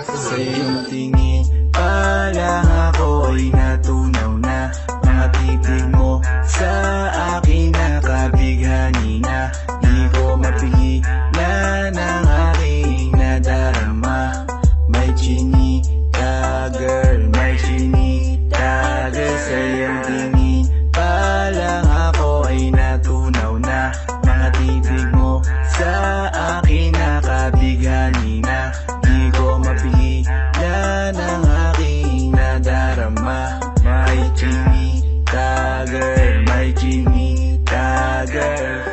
Sa iyong tingin pa lang ako ay natunaw na. Mga titig mo sa akin nakabighani na. Di ko mapigilan ang aking nadarama. May chinita girl, may chinita girl. Sa iyong tingin pa lang ako ay natunaw na. Mga titig mo sa akin nakabighani na. Di ko mapigilan ang aking nadarama. May chinita girl, may chinita girl.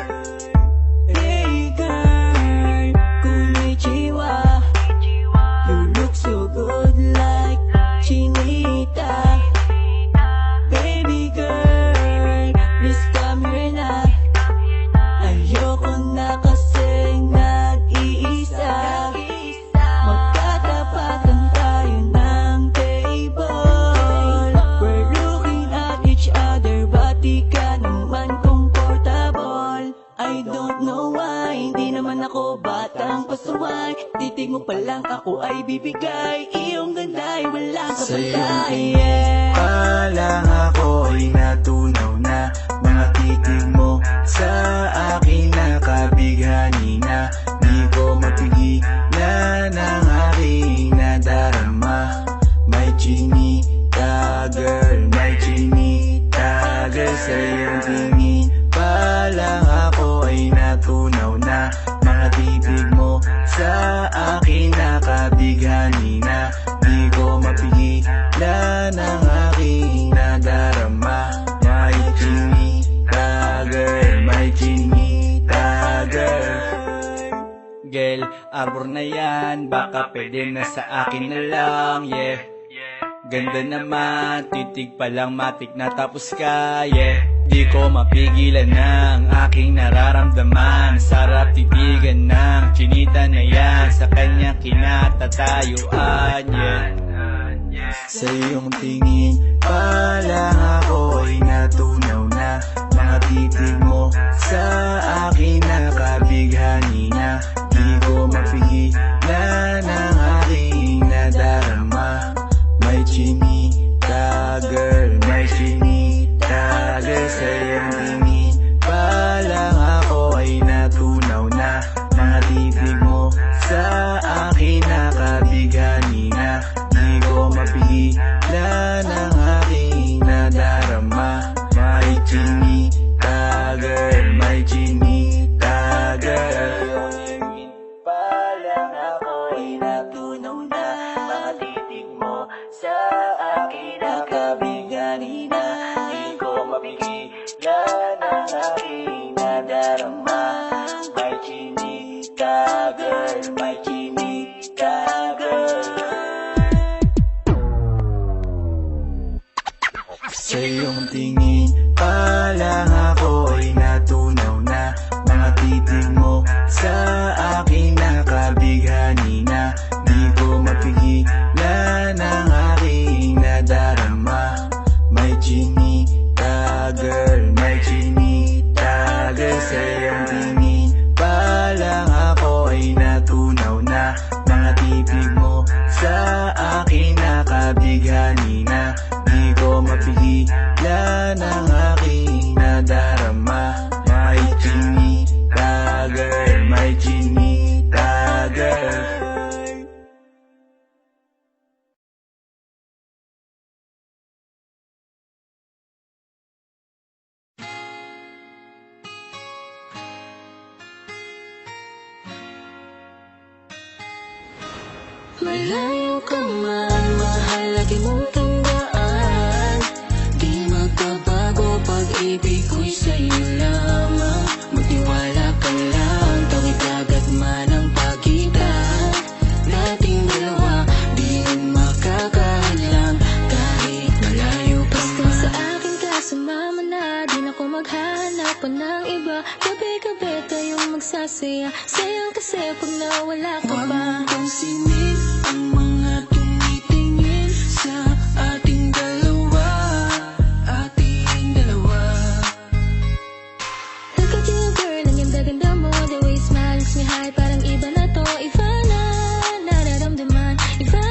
Hey girl, kung may chiwa, you look so good like chinita. Baby girl, please come here na. Ayoko na kasing nag-iisa. Magkatapatan tayo ng table. We're looking at each other, but di ka naman comfortable. I don't know why, hindi naman ako batang pasuway. Titig mo pa lang ako ay bibigay. Iyong ganda ay walang Sa iyong kapatay. tingin pa lang ako ay natunaw na. Mga titig mo sa akin nakabighani na. Di ko mapigilan ang aking nadarama. May chinita girl, may chinita girl. Sa iyong tingin pa lang ako ay natunaw na. Mga titig mo sa akin nakabighani na. Di ko mapigilan ang aking nadarama. May chinita girl, may chinita girl. Girl, arbor na yan, baka pwede na sa akin na lang, yeah. Ganda naman, titig pa lang matik na tapos ka, yeah. Di ko mapigilan ng aking nararamdaman. Sarap titigan ng chinita na yan, sa kanya kinatatayuan, yeah. Sa iyong tingin pa lang ako ay natunaw na. Mga titig mo sa akin nakabighani na. Di ko mapigilan ang aking nadarama. May chinita girl, may chinita girl. Sa iyong tingin pa lang ako ay natunaw na. Mga titig mo sa akin nakabighani na. Di ko mapigilan ang aking nadarama. May chinita girl, may chinita girl. pa lang ako ay natunaw na. Mga titig mo sa akin nakabighani na. Di ko mapigilan ang aking nadarama. May chinita girl, may chinita girl. Sa iyong tingin pa lang ako ay natunaw na. Mga titig mo sa akin nakabighani na. Di ko mapigilan ang aking nadarama. May chinita girl, may chinita girl. Sa iyong tingin pa lang ako ay natunaw na. Mga titig mo sa akin nakabighani na. Di ko mapigilan ang aking nadarama. May chinita girl, may chinita girl. Malayo ka man, mahal lagi mong tandaan. Di magbabago, pag-ibig ko'y sa'yo lamang. Magtiwala ka lang, tawid dagat man ang pagitan nating dalawa. Di makakahadlang kahit malayo ka man. Basta sa akin ka sumama na, di na ko maghanap pa ng iba. Gabi-gabi tayong magsasaya, sayang kasi pag nawala ka pa. Huwag mong pansinin ang mga tumitingin sa ating dalawa, ating dalawa. Look at you girl, ang ganda-ganda mo. The way you smile makes me high, parang iba na to. Iba na nararamdaman, iba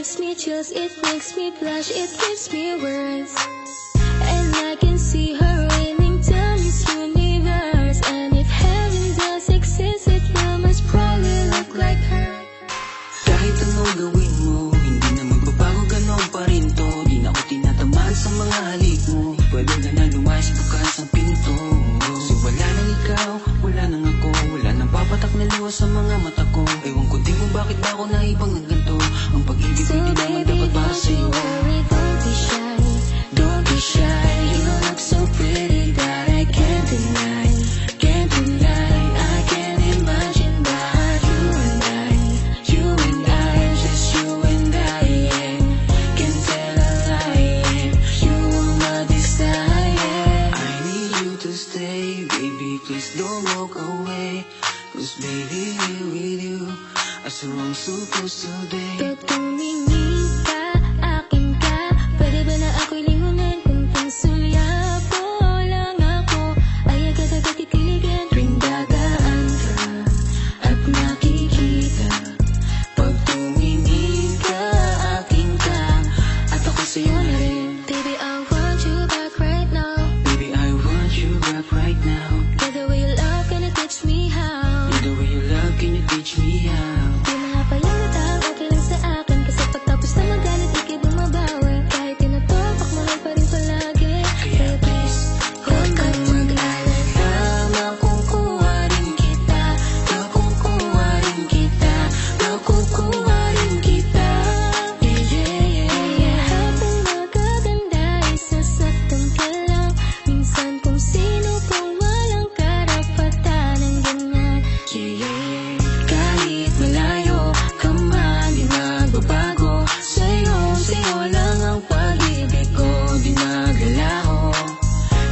gives me chills, it makes me blush, it gives me words. And I can see her raining down this universe. And if heaven does exist, it will most probably look like her. Kahit anong gawin mo, hindi na magbabago, ganon pa rin to. Di na ako tinatamaan sa mga halik mo. Pwede ka na lumayas, bukas ang pinto. Kasi wala nang ikaw, wala nang ako, wala nang papatak na luha sa mga mata ko. Ewan ko din kung bakit ba ako naibang ng ganito. Ang pag-ibig So ko di naman baby, dapat para don't you sa'yo. worry, don't be shy, don't be shy. You look so pretty that I can't deny, can't deny. I can't imagine that you and I, just you and I, yeah. Can't tell a lie, yeah. You are my desire. I need you to stay, baby, please don't walk away. Cause baby, with you, I swear I'm supposed to be. Pag tumingin ka, akin ka, pwede ba na ako'y lingunan? Kung pansulyapo lang ako, ay agad-agad kikiligan. Tuwing dadaan ka at nakikita, Pag tumingin ka, akin ka, at ako sa'yo na rin. baby, I want you back right now. Baby, I want you back right now. Get the way you love, gonna teach me how. The way you love, can you teach me how? Di mga palang okay lang sa akin. Kasi pagtapos na magalit, ikay bumabawi. Kahit tinatopak, mahal pa rin palagi. Kaya please, huwag kang mag-alala. Makukuha rin kita, makukuha rin kita, makukuha rin kita. Yeah, yeah, yeah. Lahat ng magaganda ay sasaktan ka lang. Minsan kung sino pang walang karapatan ng ganyan. Yeah, yeah, yeah. Kahit malayo ka man, di magbabago. Sa'yo lang ang pag-ibig ko, di maglalaho.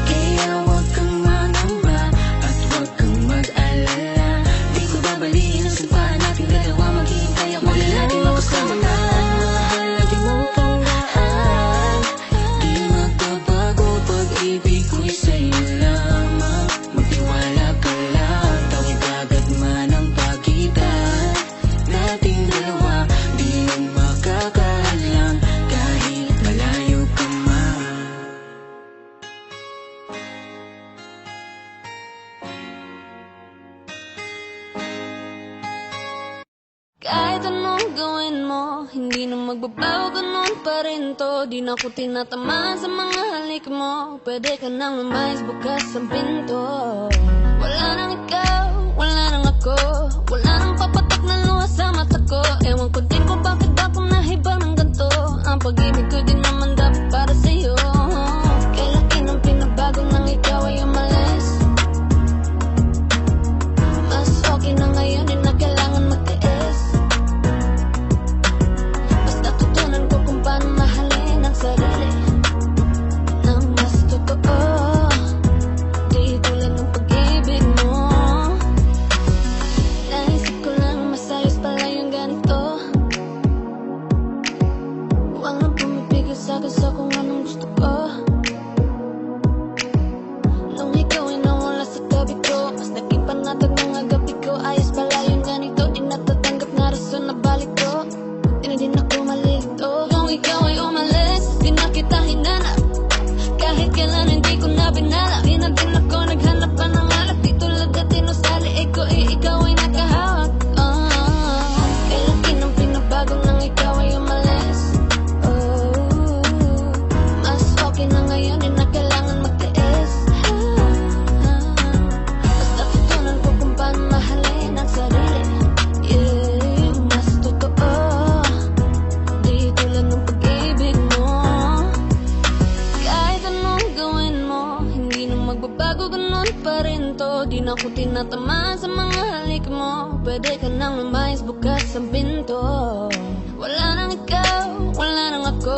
Kaya huwag kang mangamba at huwag kang mag-alala. Di ko babaliin ang sampaan natin dalawa, maghihintay ako na natin makasama ka. Mahal, lagi mong tandaan. Di magbabago, pag-ibig ko'y sa'yo lamang. Magtiwala ka lang, tawid agad man ang pagitan nating dalawa. Di yan makakahadlang kahit malayo ka man. Kahit anong gawin mo, hindi na magbabago, ganun pa rin to. Di na ako tinatamaan sa mga halik mo. Pwede ka nang lumayas, bukas ang pinto. Wala nang ikaw, wala nang ako, wala nang papatak na luha sa mata ko. Ewan ko din kung bakit ako nahibang ng ganito. Ang pag-ibig ko din naman dapat para sa'yo. Kay laki ng pinabago nang ikaw ay umalis. Mas okay na ngayon, di na kailangan magtiis. Mas natutunan ko kung paano mahalin ang sarili nang mas totoo. Di tulad ng pag-ibig mo. Naisip ko lang masayos pala yung ganito. Huwag nang pumipigil sa'kin sa kung anong gusto ko. Nung ikaw ay nawala sa tabi ko, mas naging panatag mga gabi ko. Ayos pala yung ganito, di natatanggap na rason na balik ko. Di na din ako malilito. Nung ikaw ay umalis, di na kita hinanap. Kahit kailan hindi ko na binalak. Di na din ako naghanap pa ng alak. Di tulad dati nung sa liig ko, ikaw ay nakahawak. Kay laki ng pinabago nang ikaw ay umalis. Mas okay na ngayon, di na kailangan magtiis. Mas natutunan ko kung paano mahalin ang sarili. Yeah, mas totoo. Di tulad ng pag-ibig mo. Kahit anong gawin mo, hindi na magbabago, ganun pa rin to. Di na ako tinatamaan sa mga halik mo. Pwede ka nang lumayas, bukas ang pinto. Wala nang ikaw, wala nang ako,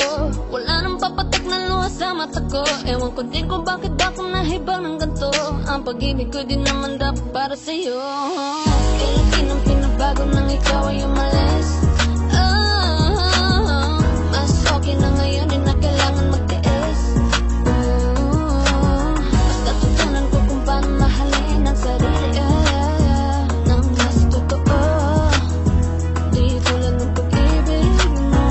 wala nang papatak na luha sa mata ko. Ewan ko din kung bakit ako nahibang ng ganito. Ang pag-ibig ko din naman dapat para sa'yo. Kay laki ng pinabago nang ikaw ay umalis. Mas okay na ngayon, di na kailangan magtiis. Mas natutunan ko kung paano mahalin ang sarili nang mas totoo. Di tulad ng pag-ibig mo.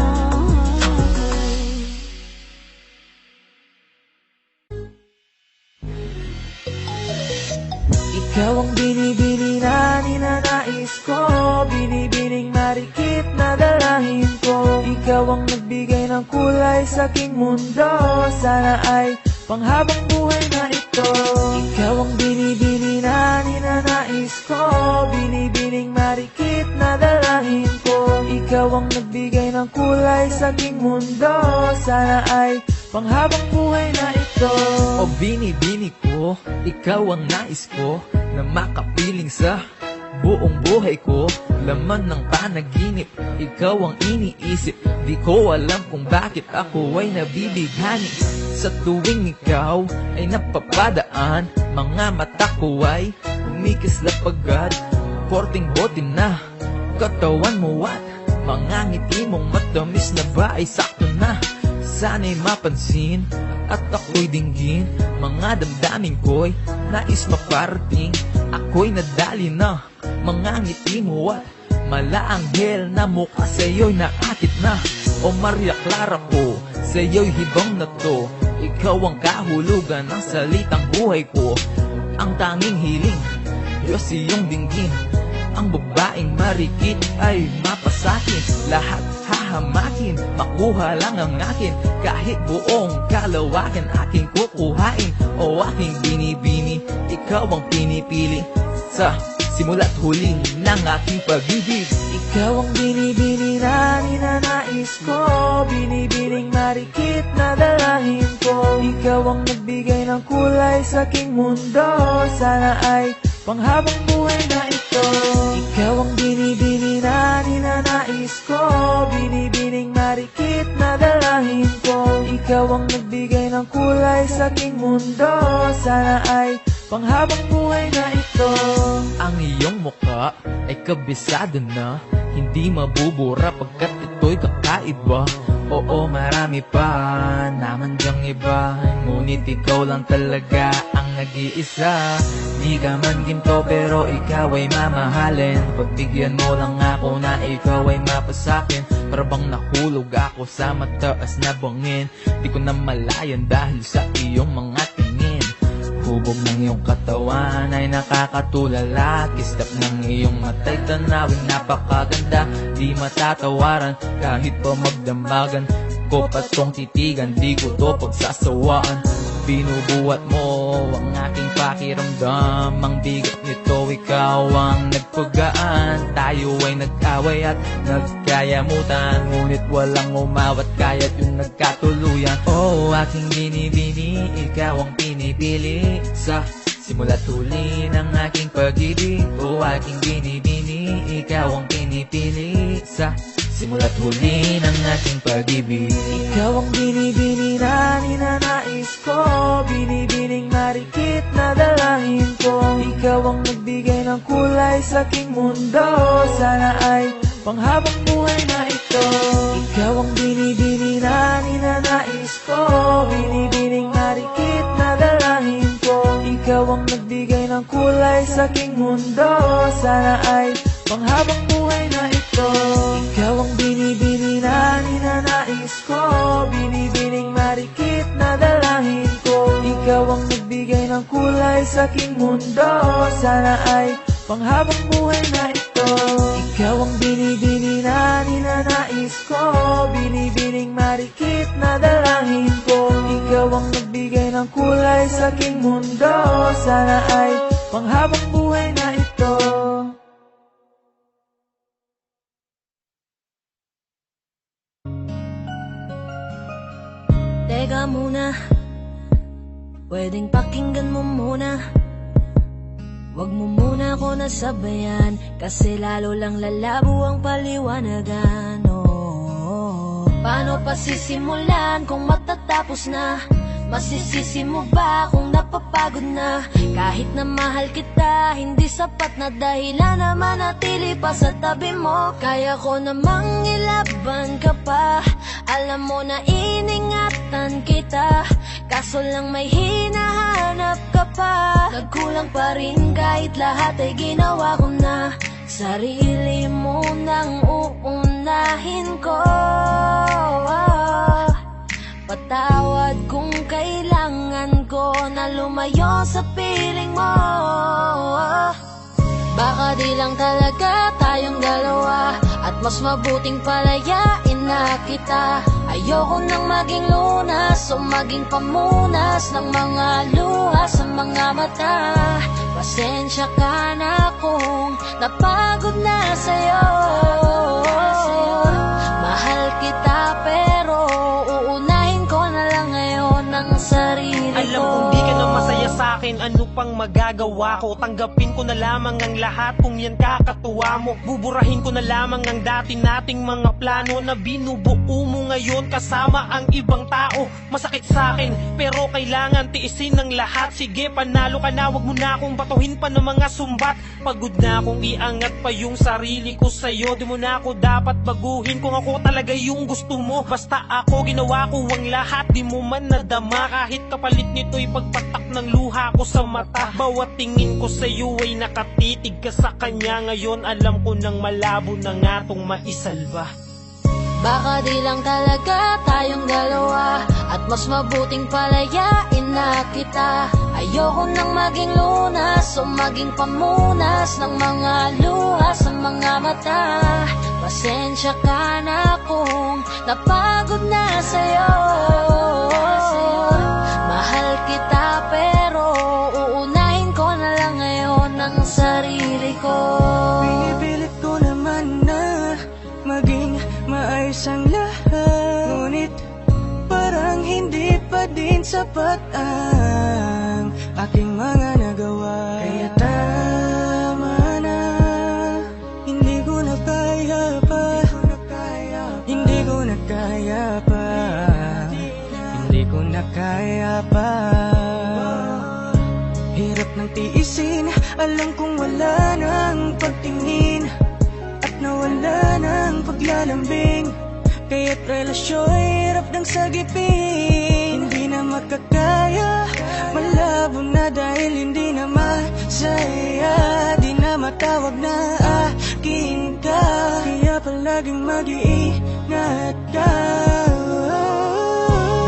Ikaw ang binibini na ninanais ko, binibining marikit na dalahin ko. Ikaw ang nagbigay ng kulay sa aking mundo, sana ay panghabang buhay na ito. Ikaw ang binibini na ninanais ko, binibining marikit na dalahin ko. Ikaw ang nagbigay ng kulay sa aking mundo, sana ay panghabang buhay na ito. O binibini ko, ikaw ang nais ko, na makapiling sa buong buhay ko. Laman ng panaginip, ikaw ang iniisip. Di ko alam kung bakit ako ay nabibighani. Sa tuwing ikaw ay napapadaan, mga mata ko ay kumikislap agad. Korting bote na katawan mo at mga ngiti mong matamis na ba ay sakto na. Sana'y mapansin at ako'y dinggin, mga damdamin ko'y nais maparating. Ako'y nadali na mga ngiti mo at malaanghel na mukha sa'yo'y naakit na. O Maria Clara ko, sa'yo'y hibang na to. Ikaw ang kahulugan ng salitang buhay ko. Ang tanging hiling, Diyos iyong dinggin. Ang babaeng marikit ay mapasakin. Lahat hahamakin, makuha lang ang akin. Kahit buong kalawakan aking kukuhain. O aking binibini, ikaw ang pinipili. Sa simula't huli ng aking pag-ibig. Ikaw ang binibini na ninanais ko, binibining marikit na dalahin ko. Ikaw ang nagbigay ng kulay sa aking mundo, sana ay panghabang buhay na ito. Ikaw ang binibini na ninanais ko, binibining marikit na dalahin ko. Ikaw ang nagbigay ng kulay sa aking mundo, sana ay panghabang buhay na ito. Ang iyong mukha ay kabisado na, hindi mabubura pagkat ito'y kakaiba. Oo, marami pa naman dyang iba, ngunit ikaw lang talaga ang nag-iisa. Di ka man ginto pero ikaw ay mamahalin. Pagbigyan mo lang ako na ikaw ay mapasakin. Para bang nahulog ako sa mataas na bangin. Di ko na malayan dahil sa iyong mga tingin. Hubog ng iyong katawan ay nakakatulala. Kislap ng iyong mata'y tanawin napakaganda. Di matatawaran kahit pa magdamagan ko patong titigan, di ko to pagsasawaan. Binubuhat mo ang aking pakiramdam. Ang bigat nito, ikaw ang nagpagaan. Tayo ay nag-away at nagkayamutan, ngunit walang umawat kaya't yung nagkatuluyan. Oh, aking binibini, ikaw ang pinipili. Sa simula't huli ng aking pag-ibig. Oh, aking binibini, ikaw ang pinipili. Sa simula't huli ng aking pag-ibig. Ikaw ang binibini na ninanais ko, binibining marikit na dalahin ko. Ikaw ang nagbigay ng kulay sa aking mundo, sana ay panghabang buhay na ito. Ikaw ang binibini na ninanais ko, binibining marikit na dalahin ko. Ikaw ang nagbigay ng kulay sa aking mundo, sana ay panghabang buhay na ito. Ikaw ang binibini na ninanais ko, binibining marikit na dalahin ko. Ikaw ang nagbigay ng kulay sa aking mundo, sana ay panghabang buhay na ito. Ikaw ang binibini na ninanais ko, binibining marikit na dalahin ko. Ikaw ang nagbigay ng kulay sa aking mundo, sana ay panghabang buhay na ito. Teka muna, pwedeng pakinggan mo muna. Wag mo muna ako nasabayan, kasi lalo lang lalabo ang paliwanagan. Oh, paano pa sisimulan kung matatapos na? Masisisi mo ba kung napapagod na? Kahit na mahal kita, hindi sapat na dahilan na manatili pa sa tabi mo. Kaya ko namang ilaban ka pa, alam mo na iningatan kita, kaso lang may hinahanap ka pa. Nagkulang pa rin kahit lahat ay ginawa ko na. Sarili mo nang uunahin ko. Patawad kung kailangan ko na lumayo sa piling mo. Baka di lang talaga tayong dalawa, at mas mabuting palayain na kita. Ayoko nang maging lunas o maging pamunas ng mga luha sa mga mata. Pasensya ka na kung napagod na sa'yo. Mahal kita pero uunahin ko na lang ngayon ang sarili ko. Alam kong di ka na masaya sa'kin, ano pang magagawa ko? Tanggapin ko na lamang ang lahat kung yan kakatuwa mo. Buburahin ko na lamang ang dati nating mga plano na binubuo mo ngayon kasama ang ibang tao. Masakit sa'kin pero kailangan tiisin ng lahat. Sige, panalo ka na, wag mo na akong batuhin pa ng mga sumbat. Pagod na akong iangat pa yung sarili ko sa'yo. Di mo na ako dapat baguhin kung ako talaga yung gusto mo. Basta ako, ginawa ko ang lahat, di mo man nadama. Kahit kapalit nito'y pagpatak ng luha ko sa mata. Bawat tingin ko sa'yo ay nakatitig ka sa kanya. Ngayon alam ko nang malabo na nga tong maisalba. Baka di lang talaga tayong dalawa, at mas mabuting palayain na kita. Ayoko nang maging lunas o maging pamunas ng mga luha sa mga mata. Pasensya ka na kung napagod na sa'yo. Mahal kita pero uunahin ko na lang ngayon ang sarili ko. Pinipilit ko naman na maging maayos ang lahat, ngunit parang hindi pa din sapat ang aking mga nagawa. Kaya tama na, hindi ko na kaya pa, hindi ko na kaya pa, hindi ko na kaya pa. Hirap ng tiisin, alam kong wala nang pagtingin at nawala ng paglalambing. Kaya't relasyo'y hirap ng sagipin. Hindi na makakaya, malabo na dahil hindi na masaya. Di na matawag na akin ka, kaya palaging mag-iingat ka.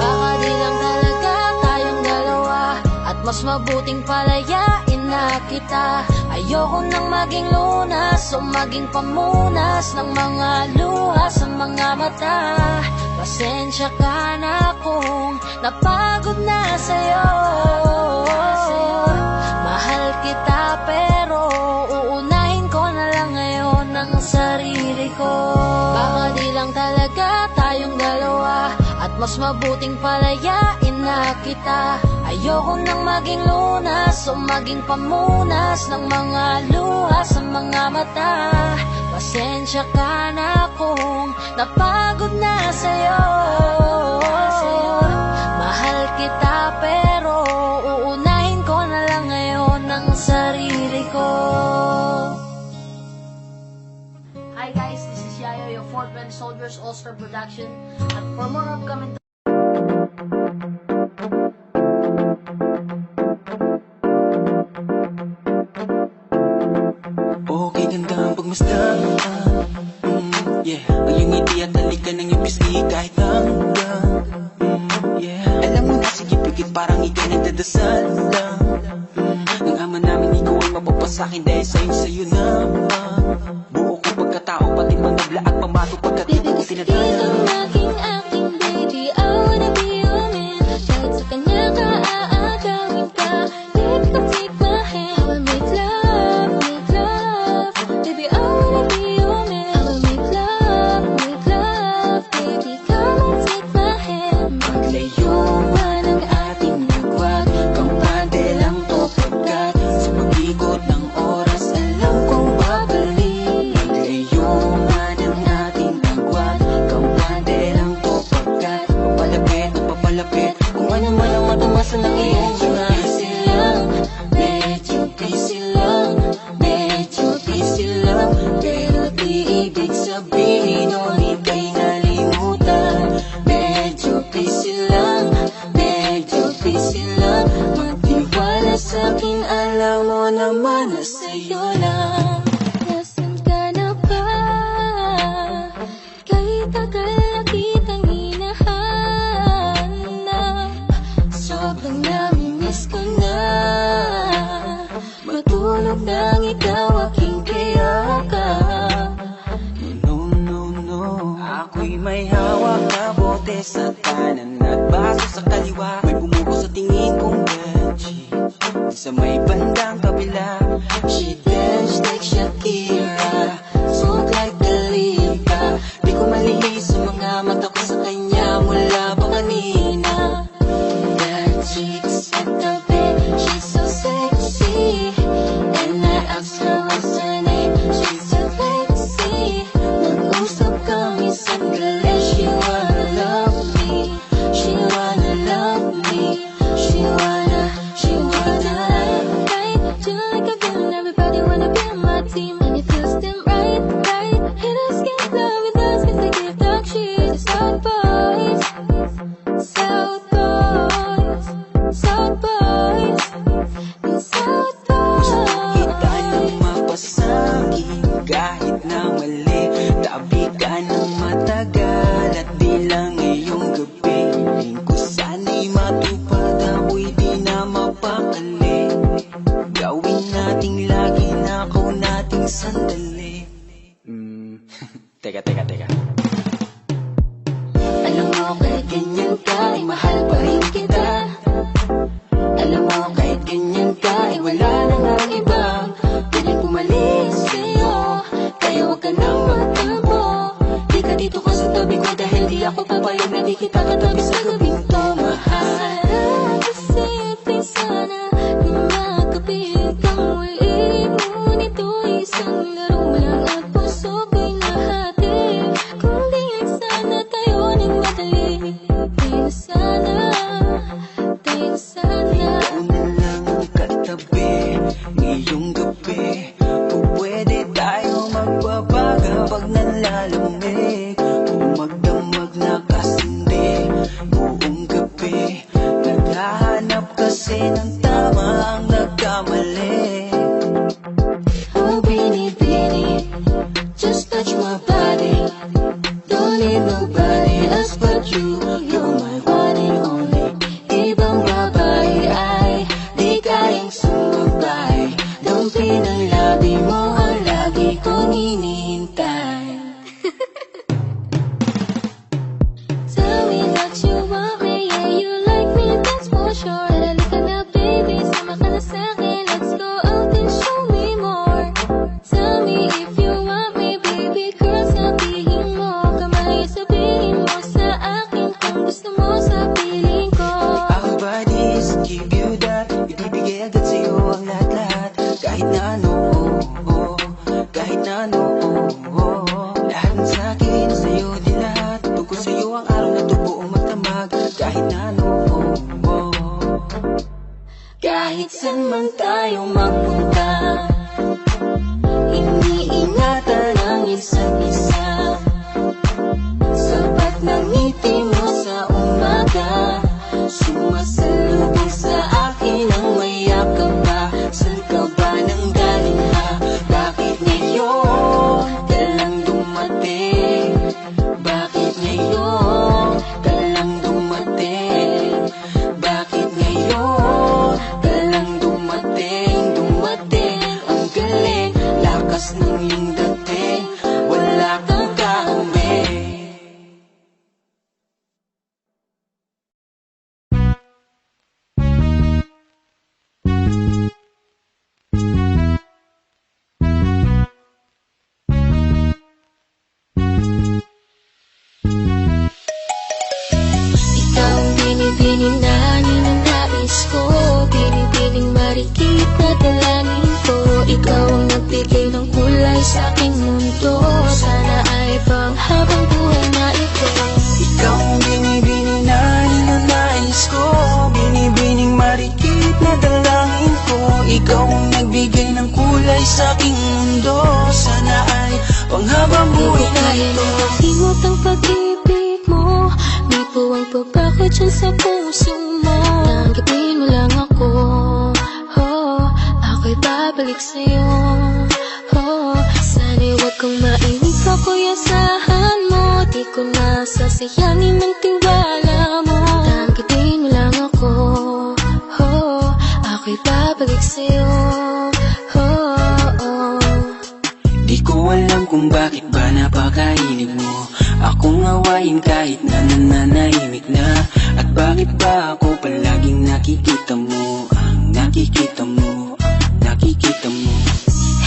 Baka di lang talaga tayong dalawa, at mas mabuting palayain na kita. Ayoko nang maging lunas o maging pamunas ng mga luha sa mga mata. Pasensya ka na kung napagod na sa'yo. Mahal kita pero uunahin ko na lang ngayon ang sarili ko. Baka di lang talaga tayong dalawa, at mas mabuting palayain na kita. Ayoko nang maging lunas o maging pamunas ng mga luha sa mga mata. Pasensya ka na kung napagod na sa'yo. Mahal kita pero uunahin ko na lang ngayon ang sarili ko. Hi guys, this is Yayo, your Fort Bend Soldiers All-Star Production. At for more upcoming Okay, ganda ang pagmasdan. Yeah, ang iyong ngiti at halika ng iyong pisngi kahit hanggang yeah, alam mo na, sige pigit parang ikay nagdadasal lang. Ng ama namin ikaw ay mapapasakin dahil sa'yo naman. Buo ko pagkatao, pati matabla at pamato pagkatibo ko tinadala. Laging aking baby, I wanna be your man. Kahit sa kanya ka aagawin ka, baby come take my hand. I will make love, baby I wanna be your man. I will make love, baby come and take my hand. Maglayo man ang ating nagwag, kampante lang to pagkat sa pag-ikot ng oras alam kong babalik. Maglayo man ang ating nagwag, kampante lang to pagkat papalapit at papalapit kung ano man ang matumasa ng iyong mga medyo busy lang, pero di ibig sabihin o ika'y nalimutan. Medyo busy lang, magtiwala sa'kin, alam mo naman na sa'yo lang. Nasaan ka na ba? Kahit tagal na kitang hinahanap, sobrang nami-miss ko na. nang ikaw aking kayakap. No, no, no, ako'y may hawak na bote sa kanan at baso sa kaliwa. May bumuko sa tingin kong benchi sa may bandang kabila. She dance like Shakira, smoke like Khalifa. Di ko malihis sa mga mata ko sa kanya mula pa kanina. That chick's at the bed, she's so sexy. And I asked her what's her name, she said Lexi. Nag-usap kami sandali, she wanna love me. She wanna love me. She wanna right. Do like a girl, everybody wanna be on my team. And it feels them right. Hit us, get love with us, cause they give dog shit. South boys, South boys, South boys, South boys. Kita ng mapasangin kahit na mali. Tabi ka ng matagal at di lang ngayong gabi. Piling ko sana'y matupad, ako'y di na mapakali. Gawin nating lagi, nakaw nating sandali. Teka. Alam mo kahit ganyan ka, ay mahal pa rin kita. Alam mo kahit ganyan ka, ay wala na nga ibang piling pumalis sa'yo. Kaya huwag ka nang magtampo. Di ka dito ka sa tabi ko dahil di ako papayag na di kita katabi sa gabing to, mahal. Sarap kasi di sana na makapit kang muli. Ngunit ito'y isang laro lang at puso ko'y nahati. Kung di sana tayo nang madali, di na sana. Ikaw na lang ang katabi ngayong gabi. Kung pwede tayo magbabaga pag nalalamig, kung magdamag na kasindi buong gabi. Naghahanap kasi ng tama ang nagkamali. Oh, Bini, just touch my body. Don't need nobody else but you. You're my one and only. Ibang babae ay di kayang sumabay. Dampi ng labi mo ang lagi kong hinihintay. Tell me that you want me, yeah, you like me, that's for sure. Halika na baby, sama ka na sa'kin. Let's go out and show me more. Tell me if you want me, baby girl, sabihin mo. Kamay sabihin mo sa akin kung gusto mo sa piling ko. Our bodies give you that. Ibibigay agad sa'yo ang lahat-lahat. Kahit na ano, kahit na ano, lahat ng sa'kin sa'yo din lahat. Tungkol sa'yo ang araw na to buong magdamag. Kahit na ano, Kahit saan man tayo magpunta, iniingatan ang isa't isa. Sapat ng ngiti mo sa umaga, sumasalubong sa akin ang mayakap pa. Saan ka ba nang galing ha? Bakit ngayon ka lang dumating? Bakit ngayon ka lang dumating? Bakit ngayon ka lang dumating? Ang galing, lakas ng iyong dating, wala kang kaumbi. Ikaw ang binibini na ninanais ko, binibining marikit na dalangin ko. Ikaw ang nagbigay ng kulay sa aking mundo, sana ay panghabang buhay na ito. ikaw ang binibini na ninanais ko, binibining marikit na dalangin ko. Ikaw ang nagbigay ng kulay sa aking mundo, sana ay panghabang buhay na ito. Himot ang pag-ibig mo, may puwang pagkakot dyan sa puso mo. Tanggapin mo lang ako, ako'y babalik sa'yo. Sana'y huwag kang mainip, ako'y asahan mo. Di ko na sasayangin ang tiwala mo. Tanggapin mo lang ako, ako'y babalik sa'yo. kung bakit ba napakahilig mo akong awayin kahit na nananahimik na. At bakit ba ako palaging nakikita mo ang nakikita mo, nakikita mo.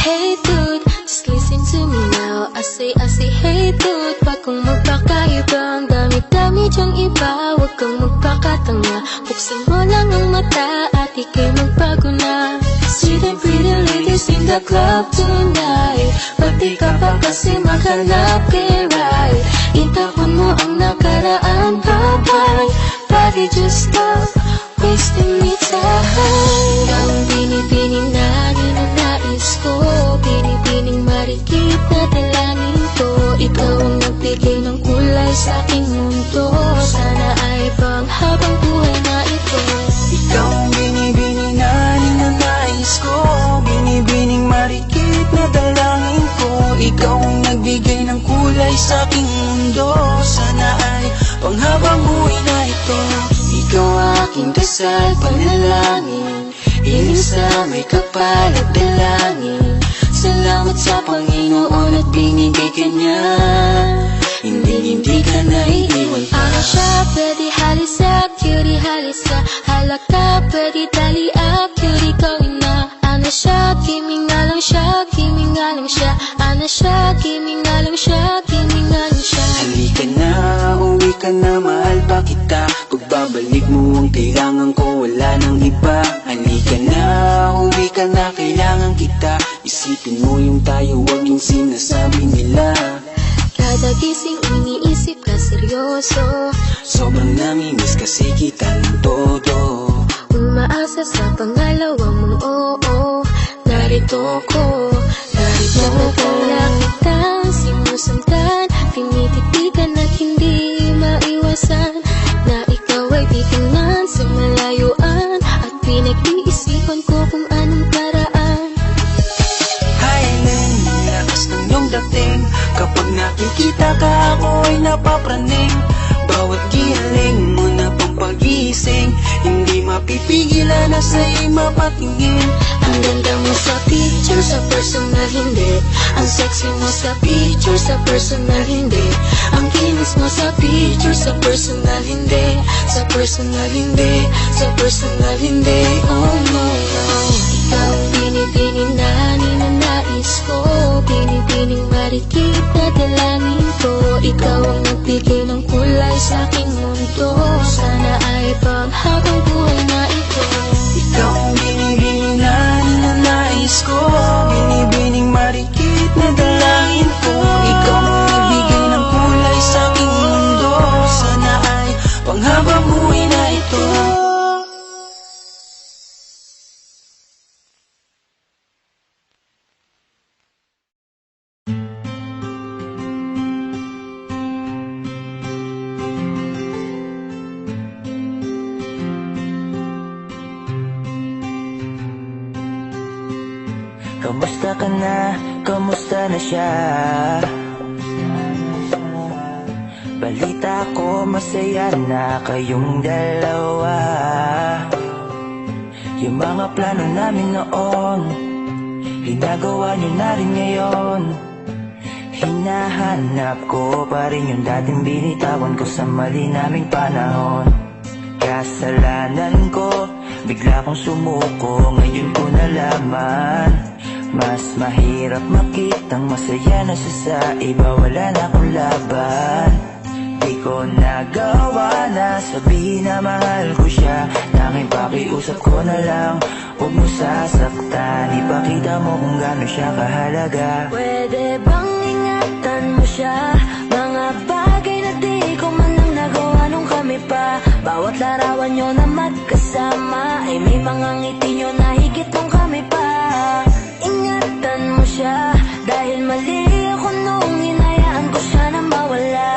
Hey dude, just listen to me now. I say hey dude. Wag kang magpakaiba, ang dami-dami dyang iba. Wag kang magpakatanga, buksan mo lang ang mata at ika'y magbago na. See the pretty ladies in the club tonight, pati ka pa kasi makalap kay right. Itapon mo ang nakaraan, bye-bye. Body just stop wasting me time. Ang binibining na ninanais ko, binibining marikit na dalangin ko. Ikaw ang nagbigay ng kulay sa aking mundo, sana ay panghabang buhay na ito. Ikaw ang binibining na ninanais ko, binibining marikit na dalangin ko. Ikaw ang nagbigay ng kulay sa aking mundo, sana ay panghabang buhay na ito. Ikaw aking dasal, panalangin, hiling sa may kapal at dalangin. Salamat sa Panginoon at binigay ka niya, hindi ka naiiwan pa. Ano siya, pwede halisa, cutie halisa. Halaka, pwede taliak, cutie gawin na. Ano siya, kimi nga lang siya, kimi nga lang siya. Ano siya, kimi nga lang siya, kimi nga lang siya. Halika na, uwi ka na, mahal pa kita. Pagbabalik mo ang kailangan ko, wala nang iba. Halika na, uwi ka na, kailangan kita. Isipin mo yung tayo, wag yung sinasabi nila. Kada gising iniisip ka seryoso, Sobrang namimiss kasi kita ng todo. umaasa sa pangalawang mong oo. Narito ko lang kitang sinusundan. Tinititigan at hindi maiwasan na ikaw ay titingnan sa malayuan. At pinag-iisipan ko kung anong paraan. Highland, lakas ng iyong dating. Kapag nakikita ka ako ay napapraning. Bawat giling mo na pang pag-iising, hindi mapipigilan na sa'y mapatingin. Ang ganda mo sa picture, sa personal hindi. Ang sexy mo sa picture, sa personal hindi. Ang kinis mo sa picture, sa personal hindi. Sa personal hindi, sa personal hindi. Oh no, no. Ikaw ang binibining na ninanais ko, binibining marikit na dalangin ko. Ikaw ang nagbigay ng kulay sa aking mundo, sana ay panghabang buhay na ito. Ikaw ang binibining na ninanais ko, binibining marikit na dalangin ko. Ikaw ang nagbigay ng kulay sa aking mundo, sana ay panghabang buhay na ito. Kamusta ka na? Kamusta na siya? Balita ko masaya na kayong dalawa. Yung mga plano namin noon, ginagawa niyo na rin ngayon. Hinahanap ko pa rin yung dating binitawan ko sa mali naming panahon. Kasalanan ko, bigla kong sumuko, ngayon ko nalaman. Mas mahirap makitang masaya na siya sa iba, wala na akong laban. Di ko nagawa na sabihin na mahal ko siya, tanging pakiusap ko na lang, huwag mo sasaktan. Ipakita mo kung gaano siya kahalaga. Pwede bang ingatan mo siya? Mga bagay na di ko man lang nagawa nung kami pa. Bawat larawan nyo na magkasama ay may mga ngiti nyo na higit nung kami pa. Ingatan mo siya, dahil mali ako nung hinayaan ko siya na mawala.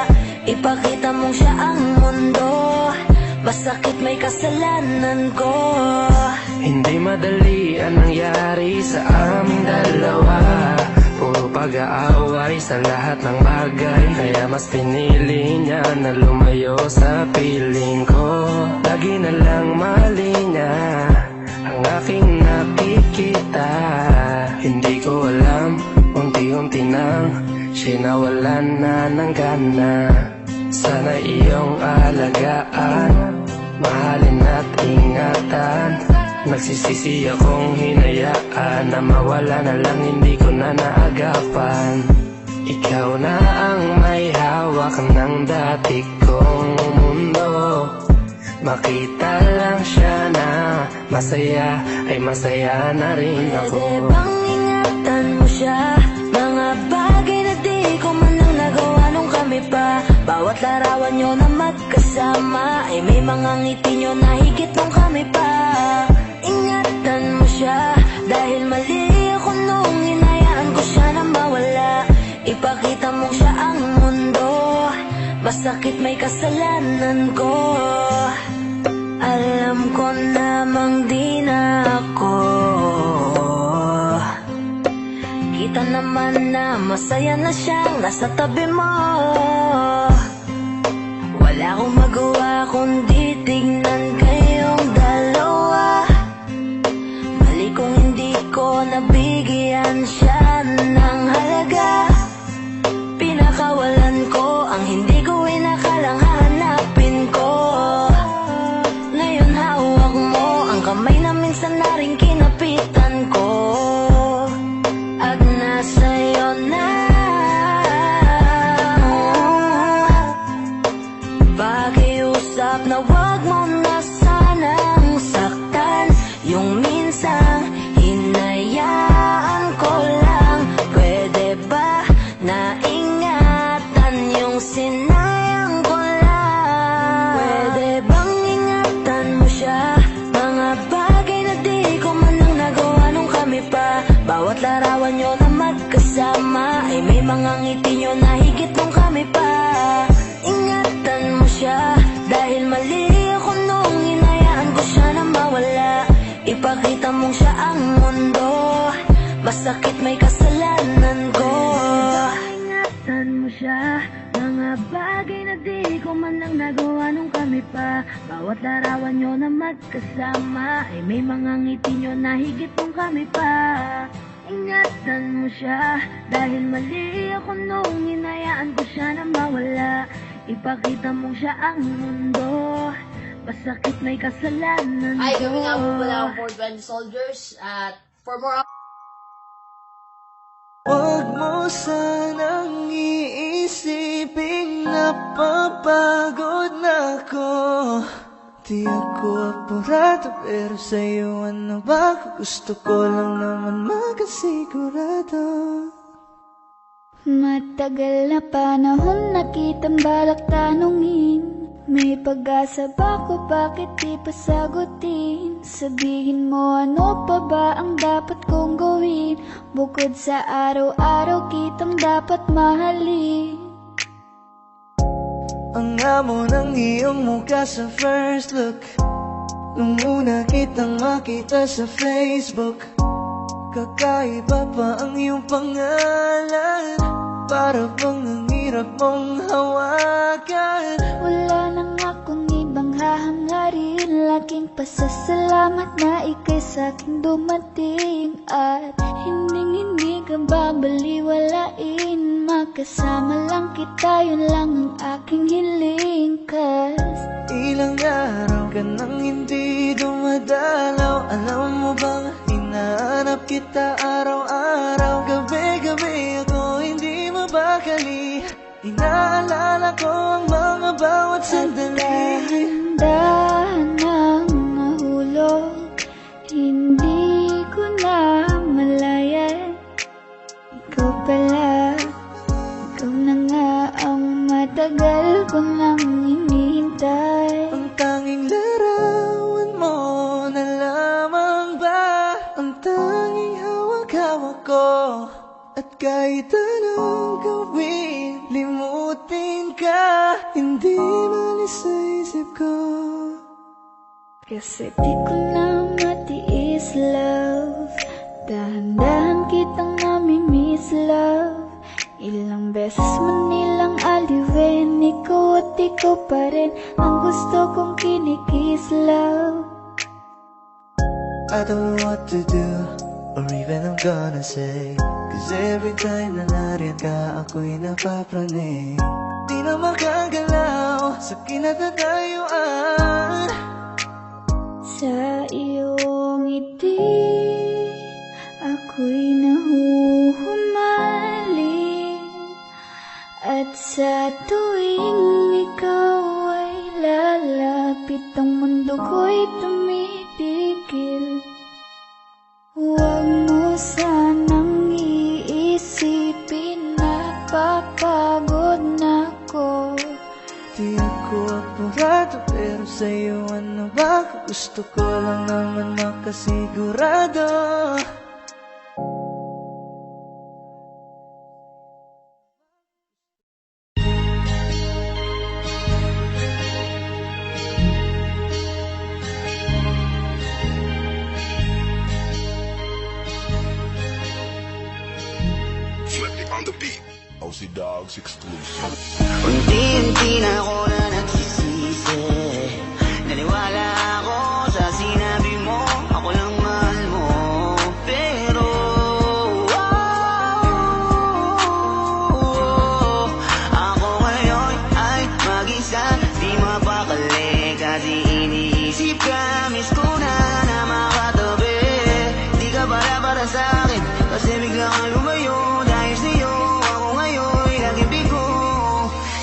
Ipakita mong siya ang mundo, masakit may kasalanan ko. Hindi madali ang nangyari sa aming dalawa. Puro pag-aaway sa lahat ng bagay, kaya mas pinili niya na lumayo sa piling ko. Lagi na lang mali niya ang aking nakikita. Hindi ko alam, unti-unti nang nawalan na ng gana. Sana iyong alagaan, mahalin at ingatan. Nagsisisi akong hinayaan na mawala na lang, hindi ko na naagapan. Ikaw na ang may hawak ng dati kong mundo. Makita lang siya na masaya, ay masaya na rin ako. Pwede bang ingatan mo siya? Mga bagay na di ko man lang nagawa nung kami pa. Bawat larawan nyo na magkasama ay may mga ngiti nyo na higit nung kami pa. Ingatan mo siya dahil mali ako nung hinayaan ko siya na mawala. Ipakita mo siya ang mundo, masakit may kasalanan ko. Alam ko namang di na ako. Kita naman na masaya na siyang nasa tabi mo. Wala akong magawa kundi tignan kayong dalawa. Mali kung hindi ko nabigyan siya ng halaga. Pinakawalan ko ang hindi ko inakalang hahanapin ko. Ngayon hawak mo ang kamay na minsan na rin kinapitan ko. At nasa'yo na pakiusap na wag mo na sanang saktan. Yung minsang hinayaan ko lang. Pwede ba na ingatan yung sinayang ko lang? Pwede bang ingatan mo siya? Mga bagay na di ko man lang nagawa nung kami pa. Bawat larawan nyo na magkasama ay may mga ngiti nyo na higit nung kami pa. Ingatan mo siya dahil mali ako nung hinayaan ko siya na mawala. Ipakita mong siya ang mundo, masakit may kasalanan ko. Ingatan mo siya, mga bagay na di ko man lang nagawa nung kami pa. Bawat larawan nyo na magkasama ay may mga ngiti nyo na higit nung kami pa. Ingatan mo siya dahil mali ako nung hinayaan ko siya na mawala. Ipakita mong siya ang mundo, masakit may kasalanan ko. Hi, gawin nga po pala ako for 20 soldiers at for more. Huwag mo sanang iisiping napapagod na ako. Di ako apurado pero sa'yo ano ba? Gusto ko lang naman makasigurado. Matagal na panahon na kitang balak tanungin. May pag-asa ba ko, bakit di pa sagutin? Sabihin mo ano pa ba ang dapat kong gawin? Bukod sa araw-araw kitang dapat mahalin. Ang amo ng iyong mukha sa first look, nung una kitang makita sa Facebook. Kakaiba pa ang iyong pangalan, para bang ang hirap mong hawakan. Wala nang akong ibang hahangarin, laking pasasalamat na ika'y sa'king dumating. At hindi ka babaliwalain, makasama lang kita, yun lang ang aking hiling. Ilang araw ka nang hindi dumadalaw, alam mo bang hinahanap kita araw-araw. Gabi-gabi ako hindi mabakali, inaalala ko ang mga bawat sandali. Dahan ng nahulog, hindi ko na malayan. Ikaw pala, ikaw na nga ang matagal ko nang hinihintay. Ang tanging larawan mo na lamang ba ang tanging hawak-hawak ko. At kahit anong gawin, limutin ka, hindi malis sa isip ko. Kasi di ko na matiis, love. Dahan-dahan kitang nami-miss, love. Ilang beses man nilang aliwin, ikaw at ikaw pa rin ang gusto kong kinikiss, love. I don't know what to do, or even I'm gonna say. Cause every time na nariyan ka, ako'y napapraning. Di na makagalaw sa kinatatayuan. Sa iyong ngiti, ako'y nahuhumaling. At sa tuwing ikaw ay lalapit, ang mundo ko'y tumitigil. Huwag mo sanang iisipin na papagod na ko. Di ako apurado, pero sa'yo ano ba? Gusto ko lang naman makasigurado. OC Dogs exclusive. Unti-unti na ako na nagsisisi. Naniwala ako sa sinabi mo, ako lang mahal mo. Pero ako ngayon ay mag-isa, di mapakali. Kasi iniisip ka, miss ko na makatabi. Di ka para sa akin, kasi bigla kang lumayo. Dahil sa'yo ako ngayon laging bigo.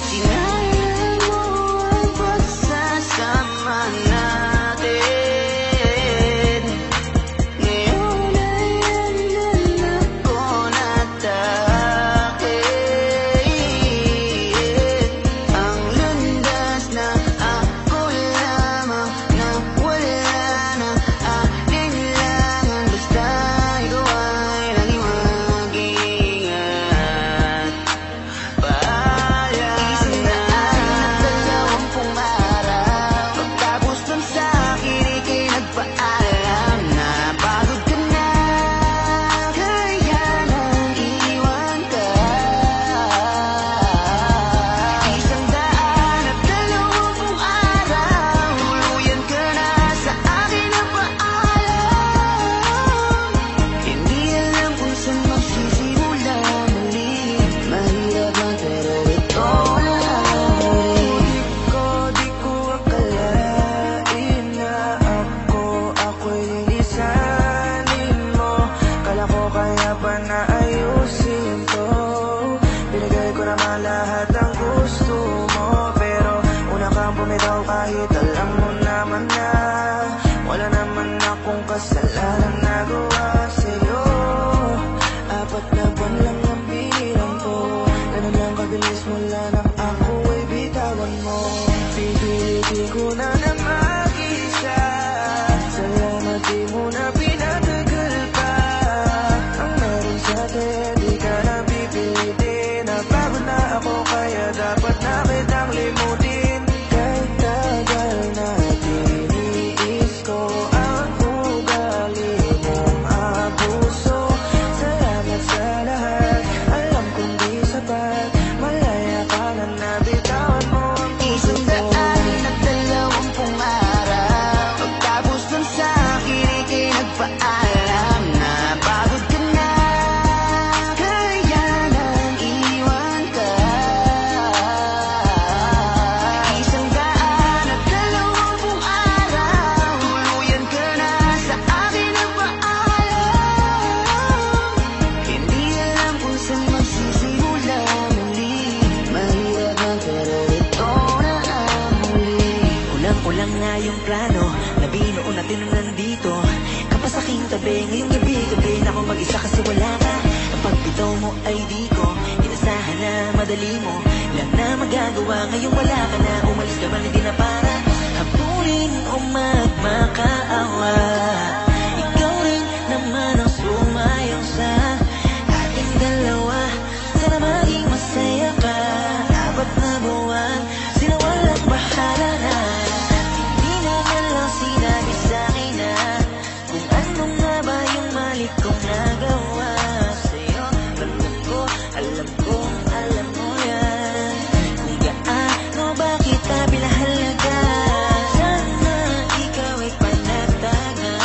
Sinayang mo ang pagsasama natin. Ngayon ay andyan ako natakit. Ang landas na ako lamang na wala na alinlangan. Basta ikaw ay laging mag-iingat. Paalam na nagdalawampung araw. Pagtapos nun sa akin, ika'y nagpaalam na pagod ka na, kaya nang iiwan ka. 120 araw, tuluyan ka na sa akin na paalam. Hindi alam kung saan magsisimula muli. Mahirap lang pero ito na ang huli. Di ko akalain na ako'y lilisanin mo. Kala ko kaya pa na ayusin to. Binigay ko naman lahat ang gusto mo, pero una kang bumitaw kahit alam mo naman na wala naman akong kasalanan nagawa sa'yo. 4 na buwan lang ang bilang ko, ganun lang kabilis mula nang ako ay bitawan mo. Pipilitin ko na mag-isa, salamat di mo na pinatagal pa. Ang meron sa'tin, di ka na pipilitin. Napagod na ako kaya dapat na kitang limutin. Kahit tagal natin, iis ko ang ugali mong abuso. Salamat sa lahat, alam kong di sapat. Malaya ka na nabitawan mo ang puso ko. 120 araw. Pagtapos nun sa akin, ika'y nagpaalam na pagod ka na, kaya nang iiwan ka. 120 araw, tuluyan ka na sa akin na paalam. Hindi alam kung saan magsisimula muli. Mahirap lang pero ito na ang huli. Kulang-kulang nga yung plano na binuo natin nung nandito ka pa sa aking tabi. Ngayong gabi na ako mag-isa kasi wala ka. Ang pagbitaw mo ay di ko inasahan na madali mo lang na magagawa. Ngayong wala ka na, umalis ka ba hindi na para habulin o magmakaawa. Ikaw rin naman ang sumayaw sa ating dalawa. Sana maging masaya ka. 4 na buwan, sila walang bahala na. Hindi naman lang sinabi sa'kin na kung ano nga ba yung mali kong nagawa sa'yo. Ramdam ko, alam kong alam mo yan, kung gaano ba kita pinahalaga. Sana ikaw ay panataga.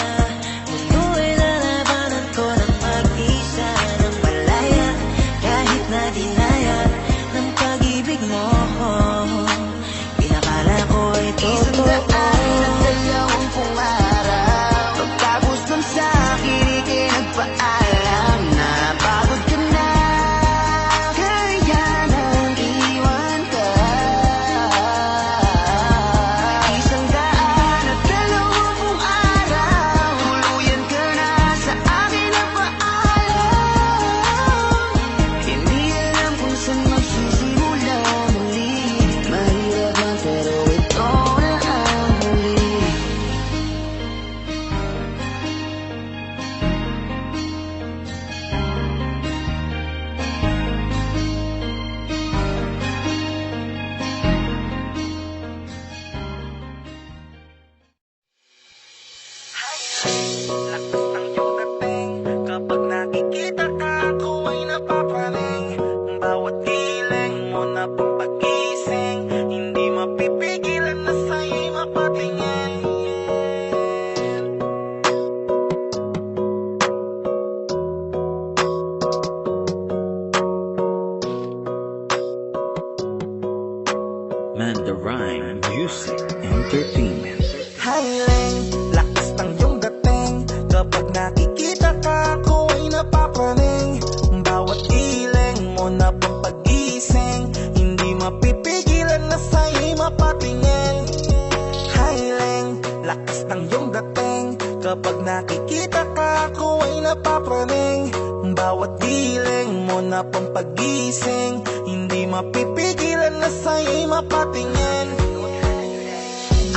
nakikita ka ko ay napapraning. Bawat giling mo na pampagising, hindi mapipigilan na sa'yo'y mapatingin. Hiling, lakas ng iyong dating, kapag nakikita ka ko ay napapraning. Bawat giling mo na pampagising, hindi mapipigilan na sa'yo'y mapatingin.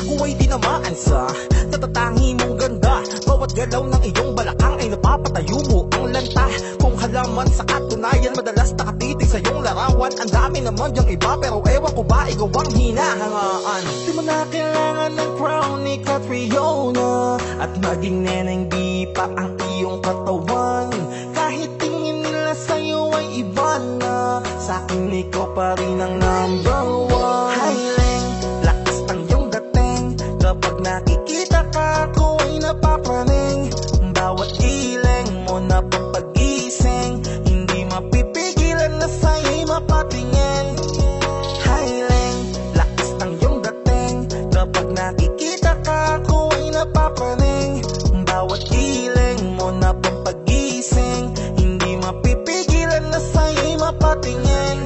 Ako ay tinamaan sa natatangi mong ganda. Bawat galaw ng iyong balakang ay napapatayo mo ang lanta. Kung halaman sa katunayan, madalas nakatitig sa iyong larawan. Ang dami naman diyang iba, pero ewan ko ba ikaw ang hinahangaan. Di mo na kailangan ng crown ni Catriona, at maging neneng di pa ang iyong katawan. Kahit tingin nila sa'yo ay iba na, sa'kin ikaw pa rin ang number one. Hiling, lakas ng iyong dating, kapag nakikita ka ko ay napapraning. Bawat giling mo na pampagising, hindi mapipigilan na sa'yo'y mapatingin. Hiling, lakas ng iyong dating, kapag nakikita ka ko ay napapraning. Bawat giling mo na pampagising, hindi mapipigilan na sa'yo'y mapatingin.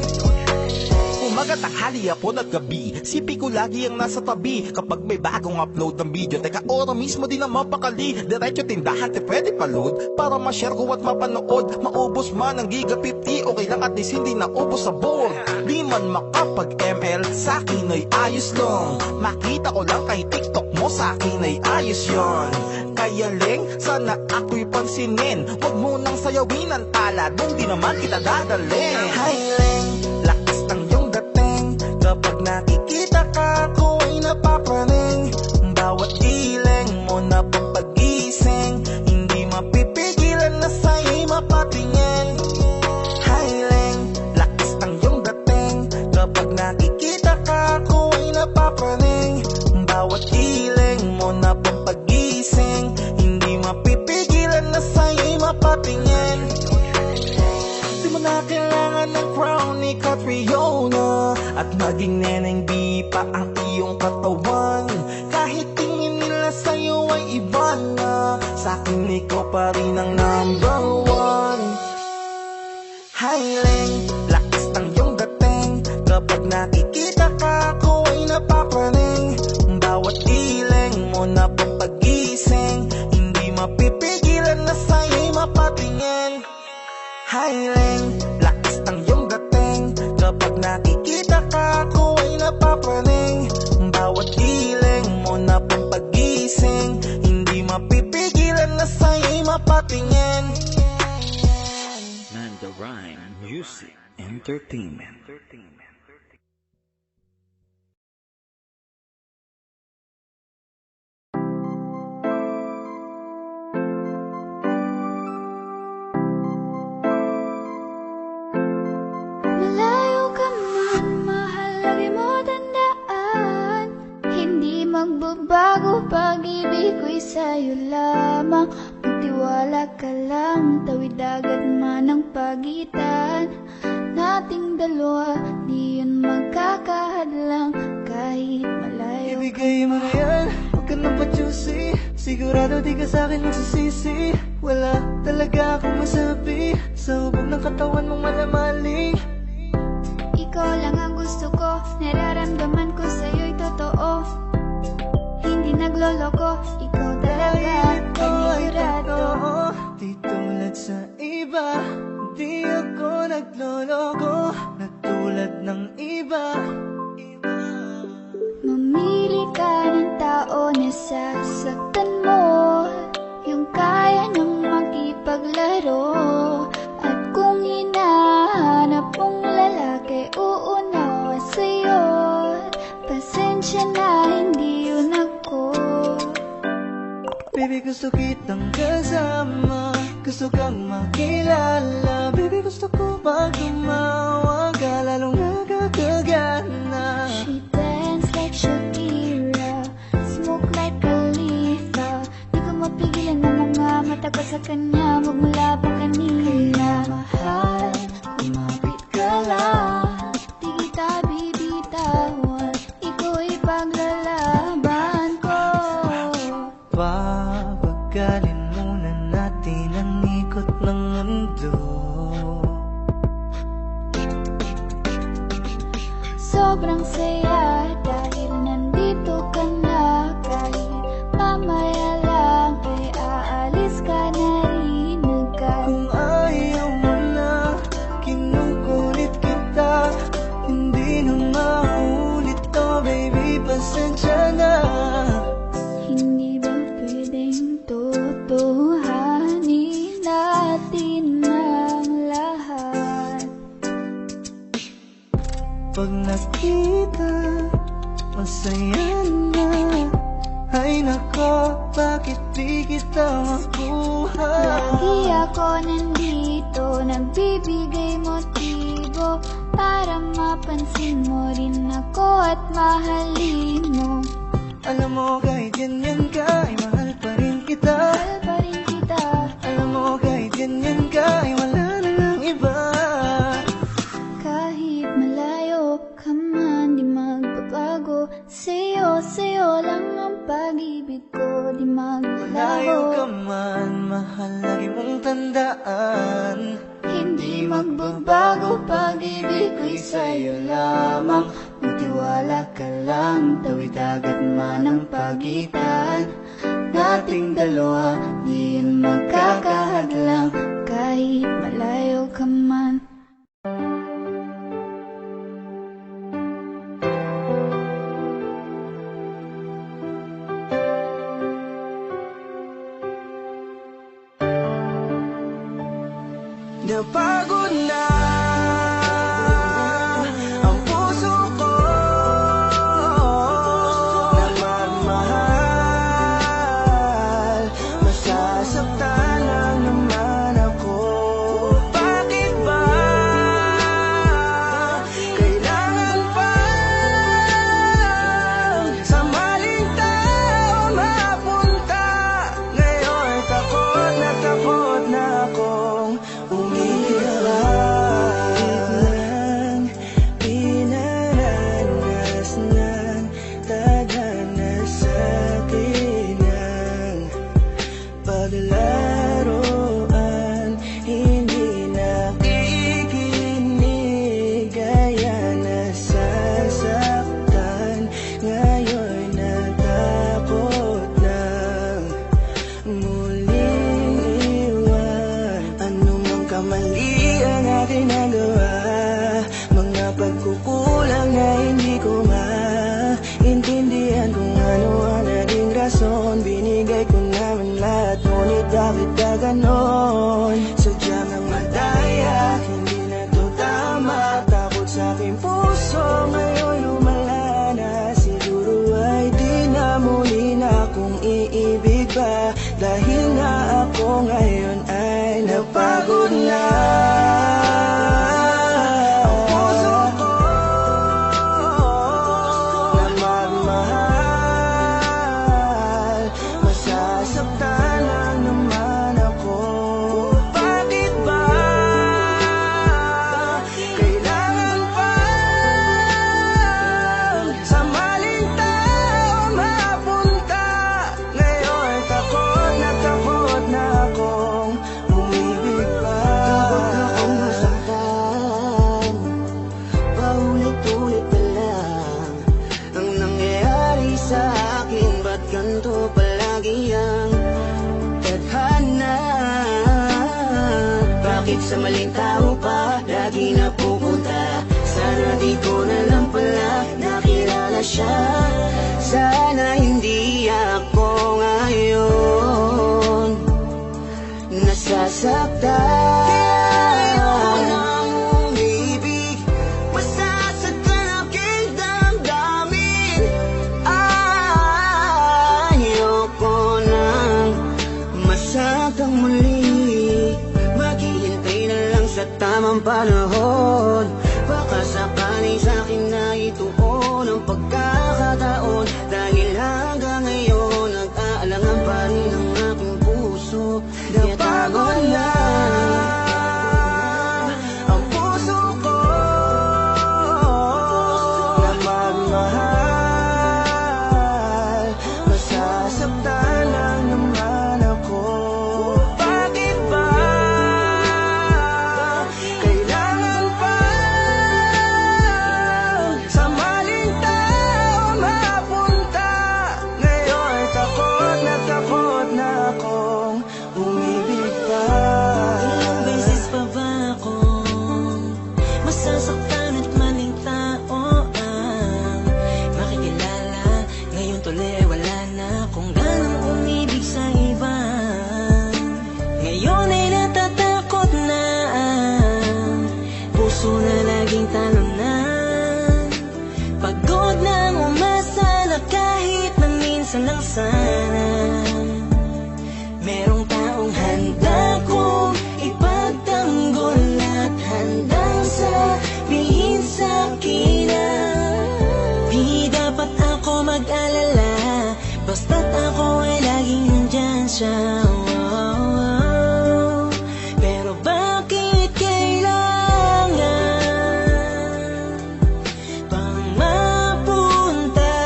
Umaga, tanghali, hapon at gabi, sipi ko lagi ang nasa tabi. Kapag may bagong upload ng video, teka ora mismo din naman pakali. Diretso tindahan, te pwede pa-load, para ma-share ko at mapanood. Maubos man ang giga 50, okay lang at least hindi naubos sa board. Di man makapag ML, sa'kin ay ayos lang. Makita ko lang kay TikTok mo, sa'kin ay ayos yon. Kaya Ling, sana ako'y pansinin, wag mo nang sayawin ang tala, dun di naman kita dadalhin. Hi Ling, lakas ng iyong dating, kapag nakikita ka ko ay napapraning. Bawat giling mo na pampagising, hindi mapipigilan na sa'yo'y mapatingin. Hiling, lakas ng iyong dating, kapag nakikita ka ko ay napapraning. Bawat giling mo na pampagising, hindi mapipigilan na sa'yo'y mapatingin. Di mo na kailangan ng crown ni Catriona, at maging neneng di pa ang iyong katawan. Kahit tingin nila sa'yo ay iba na, sa'kin ikaw pa rin ang number one. Hiling, lakas ng iyong dating, kapag nakikita ka ko ay napapraning. Bawat giling mo na pampagising, hindi mapipigilan na sa'yo'y mapatingin. Hiling, lakas ng iyong dating, kapag nakikita ka ko ay napapraning. Bawat giling mo na pampagising, hindi mapipigilan na sa'yo'y mapatingin. Manda Rhyme Music Entertainment. Malayo ka man, mahal, lagi mo tandaan, hindi magbabago pag-ibig ko'y sa'yo lamang. Magtiwala ka lang, tawid dagat man ang pagitan nating dalawa, di yun magkakahadlang kahit malayo. Ibigay mo na yan, huwag ka nang pa-juicy, sigurado di ka sa'kin magsisisi. Wala talaga akong masabi, sa hubog ng katawan mong malamali. Ikaw lang ang gusto ko, nararamdaman ko sa'yo'y totoo, hindi nagloloko, ikaw talaga panigurado. Di tulad sa iba, di ako nagloloko, na tulad ng iba. Mamili ka ng tao na sasaktan mo, yung kaya nang makipaglaro. At kung hinahanap mong lalaki, uunawa sa'yo. Pasensya na, hindi yun ako. Baby, gusto kitang kasama, gusto kang makilala. Baby, gusto ko pag tumawa ka, lalong nagkakagana. She dance like Shakira, smoke like Khalifa. Di ko mapigilan ang mga mata ko sa kanya, magmula pa kanina. Mahal, kumapit ka lang, di kita bibitawan, iko'y paglalaban ko. Papagalin mo lalamunan natin ang ikot ng mundo. Sobrang saya dahil nandito ka na. Kahit mamaya lang ay aalis ka na rin agad. Kung ayaw mo na, kinukulit kita. Hindi na maulit to, baby, pasensya na. Hindi ba pwedeng totohanin natin ang lahat? Pag nakita, masaya na. Ay nako, bakit di kita makuha? Lagi ako nandito, nagbibigay motibo para mapansin mo rin ako at mahalin mo. Alam mo kahit ganyan ka, ay mahal pa rin kita. Mahal pa rin kita. Alam mo kahit ganyan ka, ay wala na lang iba. Kahit malayo ka man, di magbabago. Sa'yo lang ang pag-ibig ko, di magbabago. Malayo ka man, mahal lagi mong tandaan. Hindi magbabago, pag-ibig ko'y sa'yo lamang. Magtiwala ka lang, tawid agad man ang pagitan nating dalawa, di yan magkakahadlang. Kahit malayo ka man. Napagod na ang puso ko na magmahal. Masasaktan lang naman ako. Bakit ba kailangan pa sa maling tao mapunta? Ngayon takot na akong pinaranas ng tadhana sa akin ang paglaruan. Hindi nakikinig, kaya nasasaktan. Ngayon natakot ng muling iwan. Anumang kamali ang aking nagawa, mga pagkukulang na hindi ko maintindihan kung ano ang naging rason. Binigay ko naman lahat, ngunit bakit ka ganon? Sadyang ang madaya, hindi na to tama. Takot sa aking puso, ngayon lumala na. Siguro ay di na muli na akong iibig pa, dahil nga ako ngayon ay napagod na. Ang puso ko na magmahal, masasaktan lang naman ako. Bakit ba kailangan pa sa maling tao mapunta? Ngayon takot na akong umibig pa. Takot akong masaktan, paulit-ulit na lang ang nangyayari sa akin. Ba't ganito palagi ang tadhana? Bakit sa maling tao pa lagi napupunta? Sana di ko na lang pala nakilala siya. Sana hindi ako ngayon nasasaktan. Ayoko nang umibig, masasaktan aking damdamin. Ayoko nang masaktan muli, maghihintay na lang sa tamang panahon. Baka sakaling sa'kin na ituon ang pagkakataon, dahil hanggang ngayon nag-aalangan pa rin ang aking puso. Napagod na ang puso ko na magmahal, masasaktan lang naman ako. sana merong taong handa kong ipagtanggol at handang sabihin sa'kin na di dapat ako mag-alala, basta't ako ay laging nandyan siya. Pero bakit kailangan pang mapunta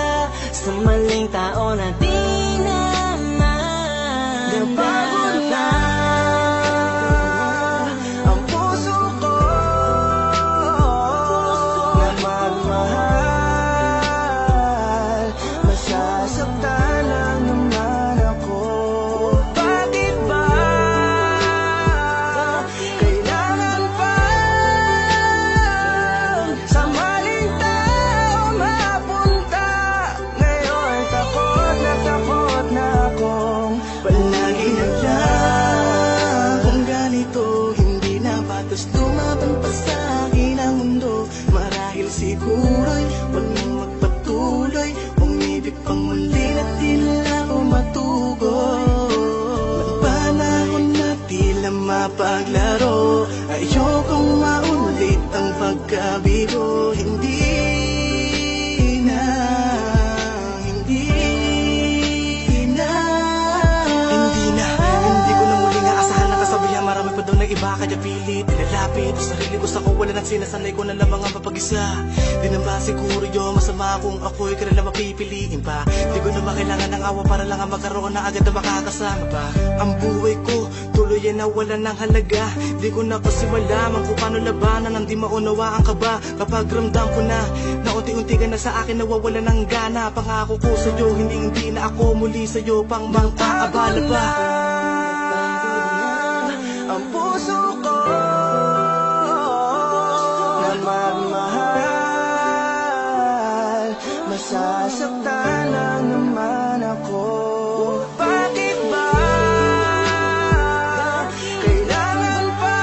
sa maling tao na di naman napagod na ang puso ko na magmahal, masasaktan lang naman ako. Bakit ba kailangan pa sa maling tao mapunta? Ngayon takot na akong palagi na lang. Kung ganito hindi na batas lumaban pa sa akin ang mundo, marahil siguro'y wag nang magpatuloy, umibig pang muli na di na ako matugon. Panahon na tila mapaglaro, ayokong maulit ang pagkabigo. Hindi ko na muling aasahan na kasabihan, marami pa daw na iba, kaya pilit nilalapit ang sarili ko sa kawalan at sinasanay ko na lamang ang mapag-isa. Di na ba siguro yun masama kung ako'y kailan mapipiliin pa? Di ko na makailangan ng awa para lang ang magkaroon na agad na makakasama pa. Ang buhay ko tuloy ay nawalan ng halaga, di ko na kasi malaman kung paano labanan ang di maunawaan ka ba. Kapag ramdam ko na unti-unti ka na sa akin nawawalan ng gana, pangako ko sa'yo hindi na ako muli sa'yo pang mangpaabala pa. Ang puso ko na magmahal, masasaktan lang naman ako. Bakit ba kailangan pa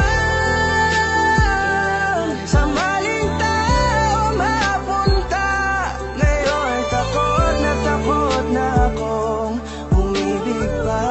sa maling tao mapunta? Ngayon takot na akong umibig pa.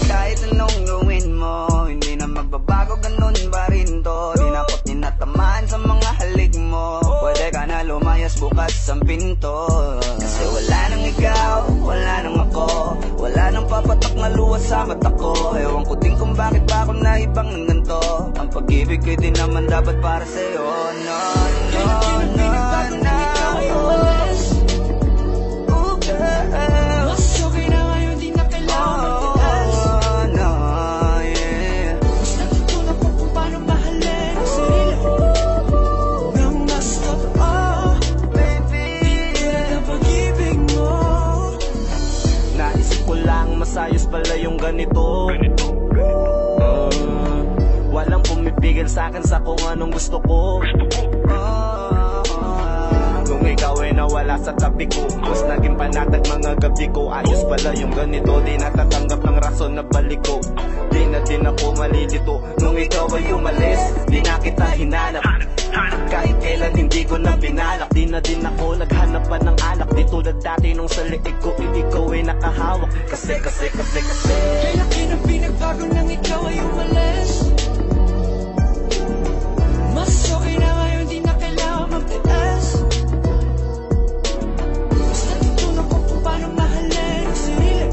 Kahit anong gawin mo, hindi na magbabago, ganun ba rin to? Di na ako tinatamaan sa mga halik mo, pwede ka na lumayas bukas ang pinto. Kasi wala nang ikaw, wala nang ako, wala nang papatak na luwas sa mata ko. Ewan ko din kung bakit ba ako naibang ng ganito. Ang pag-ibig ko din naman dapat para sa'yo. No, no, no, no. Oh, girl. Mas okay na ngayon, di na kailangan magtiis. No, yeah. Mas natutunan ko kung paano mahalin ang sarili nang mas totoo, Baby, tulad ng pag-ibig mo. Naisip ko lang masayos pala yung ganito. Walang pumipigil sa'kin sa kung anong gusto ko. Nung ikaw ay nawala sa tabi ko, mas naging panatag mga gabi ko. Ayos pala yung ganito, di natatanggap ng rason na balik ko. Di na din ako malilito nung ikaw ay umalis, di na kita hinanap. Kahit kailan hindi ko na binalak, di na din ako naghanap pa ng alak. Di tulad dati nung sa liig ko, ikaw ay nakahawak. Kasi Kailan na pinagbago nang ikaw ay umalis? Mas okay na ngayon, di na kailangan magtiis. Mas natutunan ko kung paano mahalin ang sarili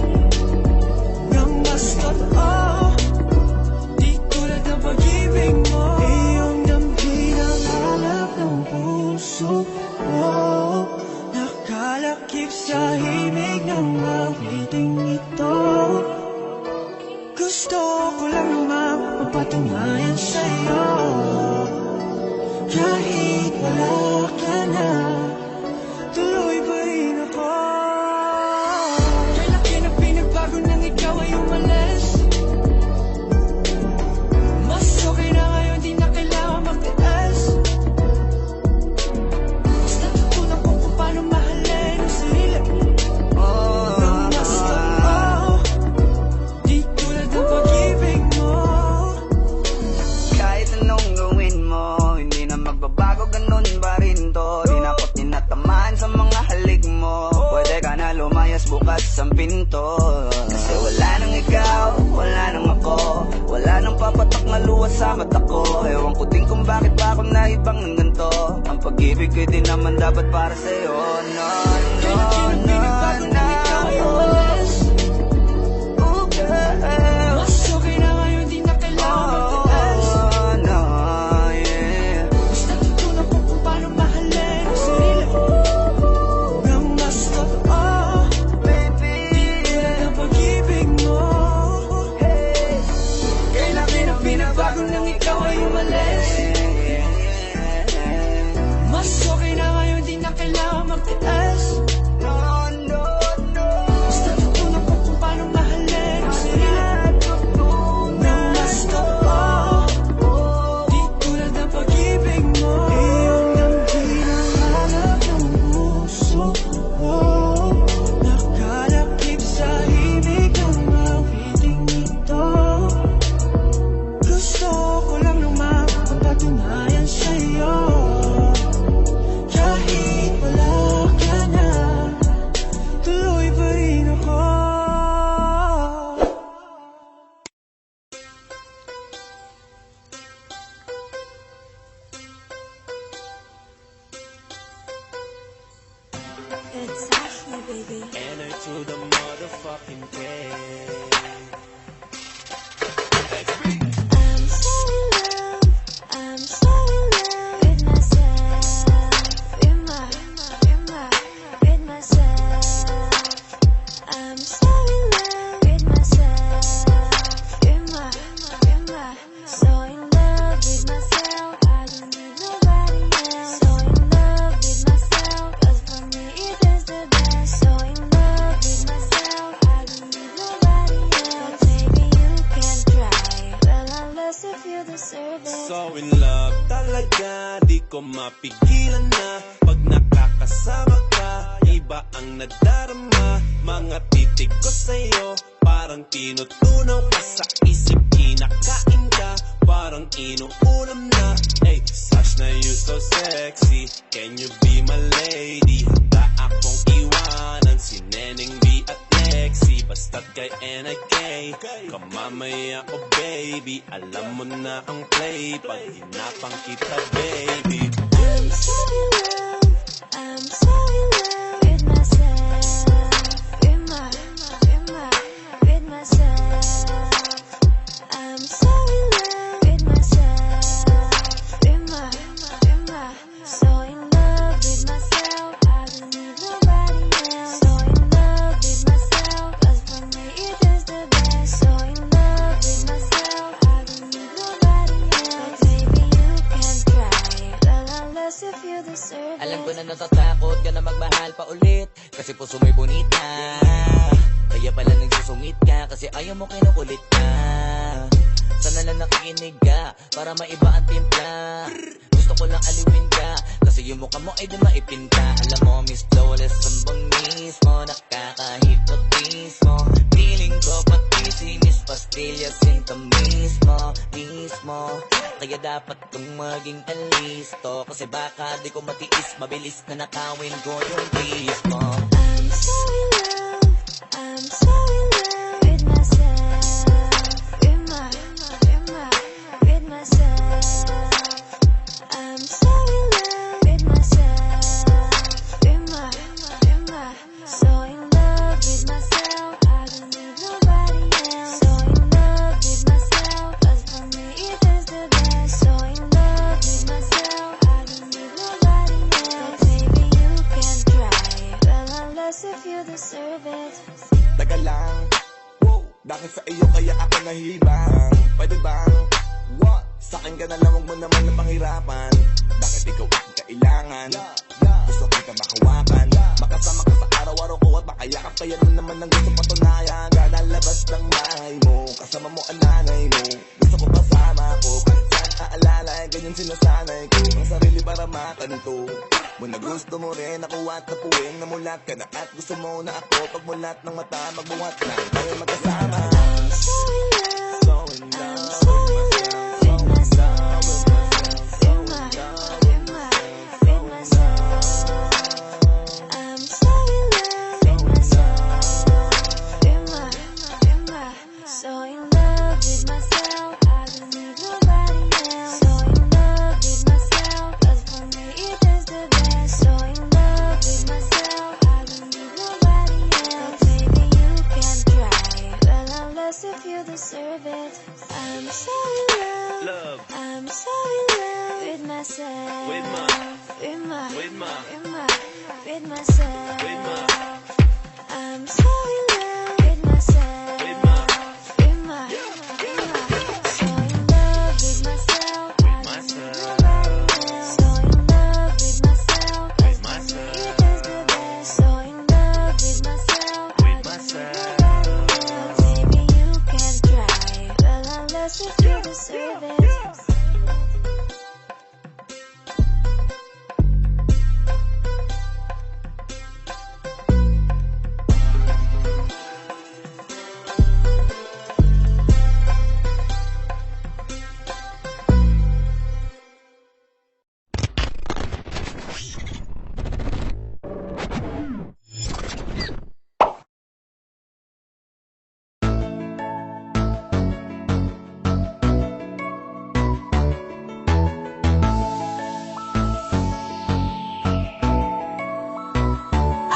nang mas totoo, di tulad ng pag-ibig mo. Iyong damhin ang hanap ng puso ko, nakalakip sa himig ng awiting ito. Gusto ko lang naman mapatunayan sa'yo, kahit wala ka na, tuloy pa rin ako. Kailan na pinagbago nang ikaw ay umalis? Mas okay na ngayon, di na pinto. Kasi wala nang ikaw, wala nang ako, wala nang papatak na luha sa mata ko. Ewan ko din kung bakit ba ako naibang ng ganito. Ang pag-ibig ko din naman dapat para sa'yo. No, no, no, no. Oh girl, mas okay na ngayon, di na kailangan magtaas. no, yeah. Basta tutunan ko kung paano mahalin ang sarili ko nang mas totoo, baby. Di tulad ng pag-ibig mo. Kailan pinagbago nang ikaw ay umalis. Mas okay na ngayon, di na kailangan magtaas. Basta tutunan ko kung paano mahalin ang sarili ko nang mas totoo, di tulad ng pag-ibig mo. Iyong ang hinahanap ng puso ko, nakalakip sa himig ng mawiting ito. Gusto ko lang naman mapatunayan sa'yo, kahit wala ka na, tuloy pa rin ako. It's Ashley, baby. Enter to the motherfucking game. I'm so in love, I'm so in love with myself, with myself. I'm so in love with myself, so in love with myself. I don't need nobody else. So in love with myself, 'cause for me it is the best. So in love with myself, I don't need nobody else. Maybe you can try, well unless if you deserve it. So in love talaga, di ko mapigilan na. Pag nakakasama ka, iba ang nadarama. Mga titig ko sa'yo, parang tinutunaw ka sa isip. Kinakain ka, parang inuulam na. Hey, Sash na you so sexy, can you be my lady? Handa akong iwanan si Neneng B at Lexi. Basta't kay NIK, kamamaya ko baby. Alam mo na ang play, pag hinapang kita baby. I'm so in love, I'm so in love with myself, with myself. I'm so in love with myself, so in love with myself. I don't need nobody else. So in love with myself, 'cause for me it is the best. So in love with myself, I don't need nobody else. Maybe you can try, well unless if you deserve it. Alam ko na natatakot ka na magmahal pa ulit, kasi puso mo'y bonita. Kaya pala nagsusungit ka, kasi ayaw mo kinukulit ka. Sana lang nakikinig ka, para maiba ang timpla. Gusto ko lang aliwin ka, kasi yung mukha mo ay di maipinta. Alam mo, Miss Flawless, sambang mismo, nakaka-hypnotize mo. Feeling ko pati si Miss Pastillas, sinta mismo. Kaya dapat kong maging alisto, kasi baka di ko matiis, mabilis na nakawin ko yung please mo. I'm so in love, I'm so in love with myself, with myself. I'm so in love with myself, so in love with myself. I don't need nobody else. So in love with myself, 'cause for me it is the best. So in love with myself, I don't need nobody else. Maybe you can try, well unless if you deserve it. Taga lang, wow, dahil sa iyo kaya ako nahibang. Pwede bang, what? Sa'kin ka na lang, huwag mo naman na panghirapan. Bakit ikaw ang kailangan? Gusto kita makawakan, makasama ka sa araw-araw ko, at makayakap kaya nun naman ang gusto patunayan. Lalabas ng bahay mo, kasama mo ang nanay mo. Gusto ko kasama ko, kahit saan aalala, ganyan sinasanay ko. Ang sarili para matanto mo na gusto mo rin ako at napuwing namulat ka na. At gusto mo na ako, pagmulat ng mata, magbuhat na tayo magkasama. So in love, So in love, I'm so in love with myself, with myself. I'm so in love with myself, with myself. I'm so in love with myself. So in love with myself. I don't need nobody else. So in love with myself. 'Cause for me it is the best. So in love with myself. I don't need nobody else. Maybe you can try, well unless if you deserve it.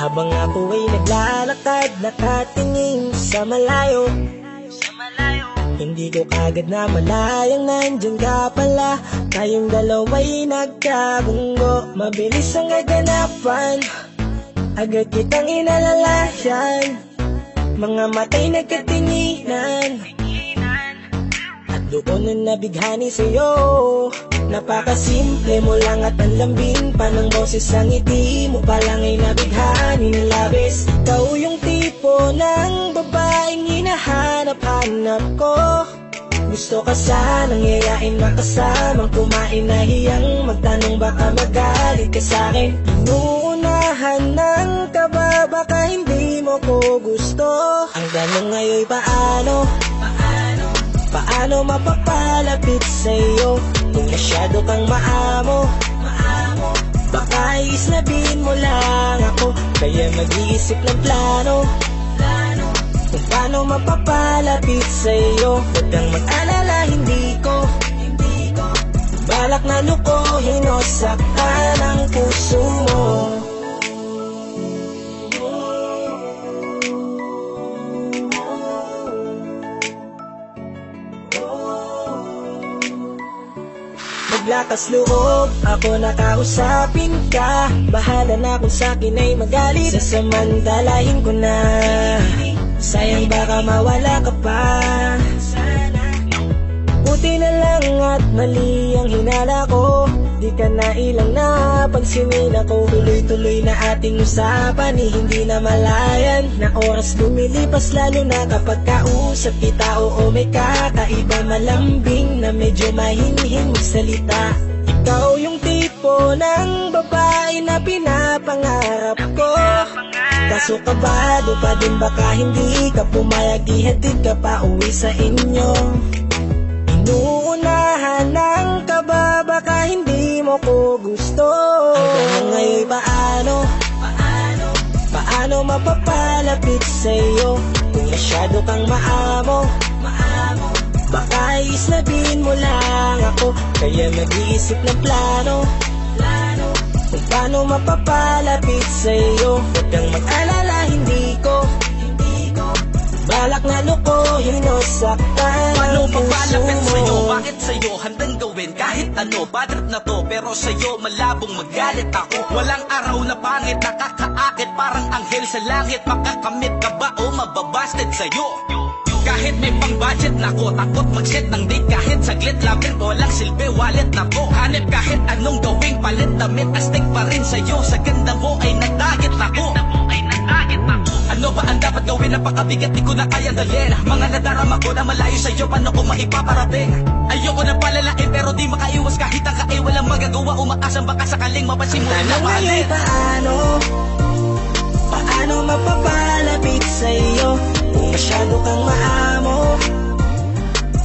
Habang ako ay naglalakad, nakatingin sa malayo, hindi ko kagad na malayang nandyan ka pala. Tayong dalawa'y nagkabunggo, mabilis ang aganapan, agad kitang inalalayan. Mga matay nagkatinginan, at doon na nabighani sa'yo. Napakasimple mo lang at ang lambing pa ng boses, ang ngiti mo pa lang ay nabighani ng labis. Ikaw yung tipo ng babaeng hinahanap-hanap ko. Gusto ka sanang yayain, makasamang kumain, nahiyang magtanong baka magalit ka sa'kin. Inuunahan ng kaba, baka hindi mo ko gusto. Ang tanong ngayon paano? Paano mapapalapit sa'yo kung masyado kang maamo? Baka isnabin mo lang ako, kaya mag-iisip ng plano kung paano mapapalapit sa'yo. Huwag kang mag-alala, hindi ko balak na lukohin o saktan ang puso mo. Maglakas loob, ako nakausapin ka. Bahala na kung sa'kin ay magalit, sasamantalahin ko na. Sayang baka mawala ka pa. Buti na lang at mali ang hinala ko, di ka na ilang napagsinin ako. Tuloy-tuloy na ating usapan, hindi na malayan na oras lumilipas, lalo na kapag kausap kita. Oo, may kakaiba, malambing na medyo mahinhin magsalita. Ikaw yung tipo ng babae na pinapangarap ko. Kaso kabado pa din, baka hindi ka pumayag, ihatid ka pa uwi sa inyo. Inuunahan ng kaba, baka hindi mo ko gusto. Hanggang ngayon paano? Paano mapapalapit sa'yo kung masyado kang maamo? Baka isnabin mo lang ako, kaya mag-iisip ng plano kung paano mapapalapit sa'yo. Huwag kang mag-alala, hindi ko balak na lukohin o saktan Paano ang puso papalapit mo. sa'yo? Bakit sa'yo handang gawin kahit ano? Bad trip na to, pero sa'yo malabong magalit ako. Walang araw na pangit, nakakaakit parang anghel sa langit. Makakamit ka ba o mababasted sa'yo? Kahit may pang budget na ko, takot mag-set ng date kahit saglit. Labing walang silbi, wallet na ko. Hanip kahit anong gawing palit, damit astig pa rin sa'yo. Sa ganda mo ay nagdagit na ko. Ano ba ang dapat gawin? Napakabigat, di ko na kayang dalhin. Mga nadarama ko na malayo sa'yo, paano ko maipaparating? Ayoko na palalain pero di makaiwas, kahit ang kae walang magagawa. Umaasang baka sakaling mapansin mo na mahalin. Paano mapapalapit sa'yo kung masyado kang maamo?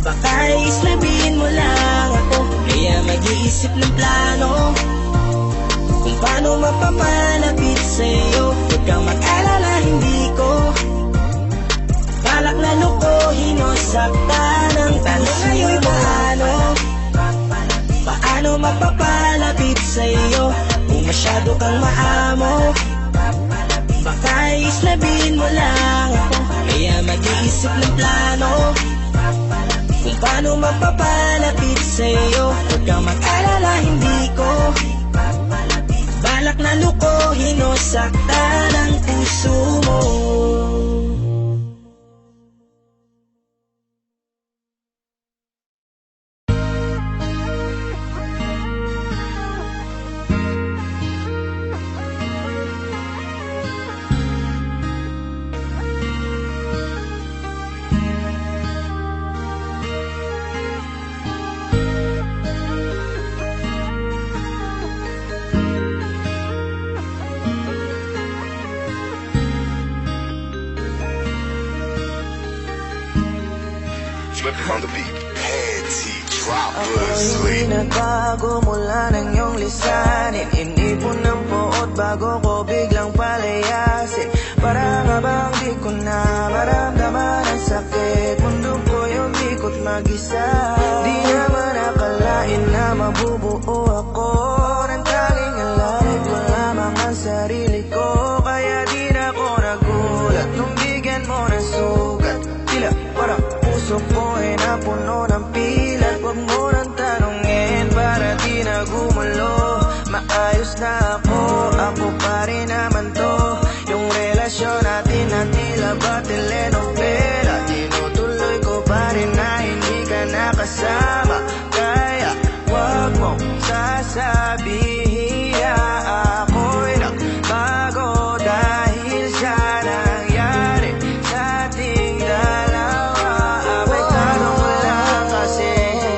Baka islabin mo lang ako, kaya mag-iisip ng plano kung paano mapapalapit sa'yo. Huwag kang mag-alala, hindi ko balak na lukohin o saktan ang tanong ngayon paano mapapalapit sa'yo kung masyado kang maamo? Baka islabin mo lang ako, kaya mag-iisip ng plano kung paano mapapalapit sa'yo. Huwag kang mag-alala, hindi ko balak balak na lukohin o saktan ang puso mo. On the beat, panty droppers. Ako'y nagbago mula ng iyong lisanin. Inipon ng buot bago ko biglang palayasin. Para nga bang di ko na maramdaman ang sakit. Mundo ko'y umikot mag-isa. Di naman akalain na mabubuo ako ng taling alalit ko lamang ang sarili ko. Kaya di na ako nagulat nung bigyan mo ng sugat. Tila parang puso ko ay napuno ng pilat. Huwag mo nang tanungin para di na gumulo. Maayos na ako pa rin naman to. Yung relasyon natin na tila ba telenovela. Tinutuloy ko pa rin na hindi ka nakasama. Kaya huwag mong sasabihin na ako'y nagbago dahil sa nangyari sa ating dalawa. Abay tanong ko lang kasi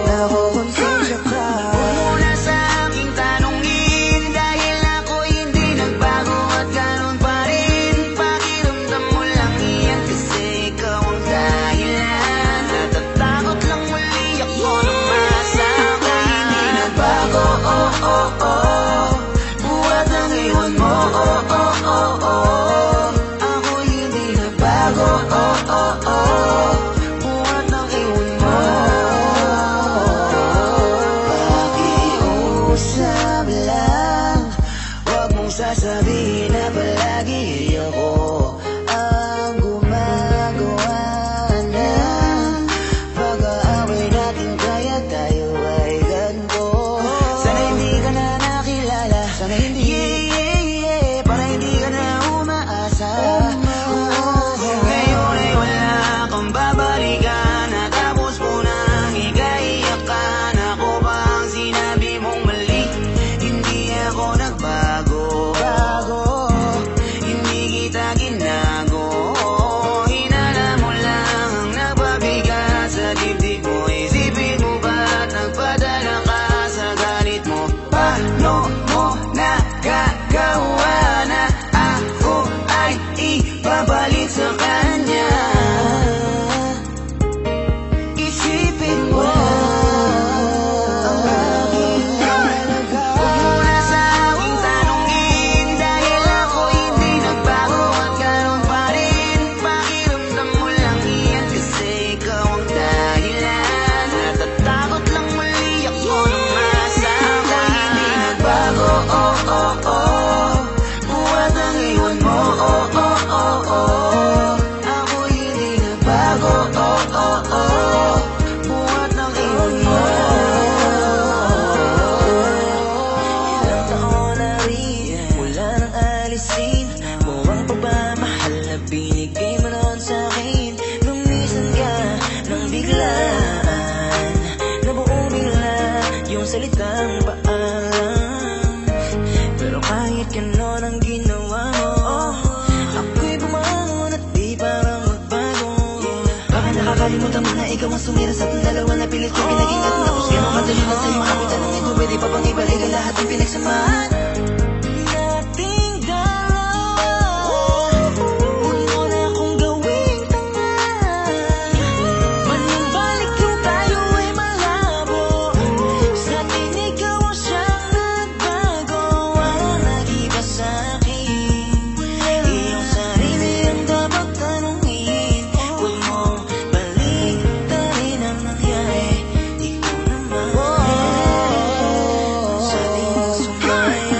nakukonsensya ka. Huwag mo na sa aking tanungin dahil ako'y hindi nagbago at ganun pa rin. Pakiramdam mo lang iyan kasi ikaw ang dahilan. Natatakot lang muli ako na masama. Hindi nagbago, oh oh oh. Buhat ang iwan mo, oh oh oh oh. Ako'y hindi nagbago, oh oh oh. Buhat ang iwan mo. Pakiusap lang, huwag mong sasabihin na palagi ako ang gumagawa ng pag-aaway natin. Kaya tayo ay ganito. Sana hindi ka na nakilala. Sana hindi, para hindi ka na umaasa. Ngayon ay wala kang babalikan. Natapos mo nang ikaiyakan. Ako ba ang sinabi mong mali? Hindi ako nagbago. Hindi kita ginago. Hinala mo lang ang nagpabigat sa dibdib mo. Isipin mo ba't nagpadala ka sa galit mo? Paano mo nagagawa na ako ay ipapalit sa kanya? Isipin mo ang aking halaga. Huwag mo na sa aking tanungin dahil ako hindi nagbago at ganun pa rin. Pakiramdam mo lang iyan kasi ikaw ang dahilan. Natatakot lang muli ako na masama. Hindi nagbago, oh oh oh. Buhat ang iwan mo, oh oh oh oh. Ako hindi nagbago, oh oh oh. Buhat ang iwan mo. Ilang taon na rin mula nang alisin mo ang pagmamahal na binigay mo noon sa'kin. Lumisan ka nang biglaan, nabuong bigla yung salitang paalam. Pero kahit ganon ang ginawa mo, ako'y bumangon at di parang magbago. Baka nakakalimutan mo na ikaw ang sumira sa ating dalawa na pilit ko pinagingat. Tapos gano'n kadali na sa'yo ang aking tanongin kung pwede pa bang ibalik ang lahat ng pinagsamahan nating dalawa. Huwag mo na akong gawing tanga. Manumbalik yung tayo ay malabo. Sa atin ikaw ang siyang nagbago. Walang nag-iba sa'kin. Iyong sarili ang dapat tanungin. Huwag mong baliktarin ang nangyari. Ikaw naman sa ating sumaya.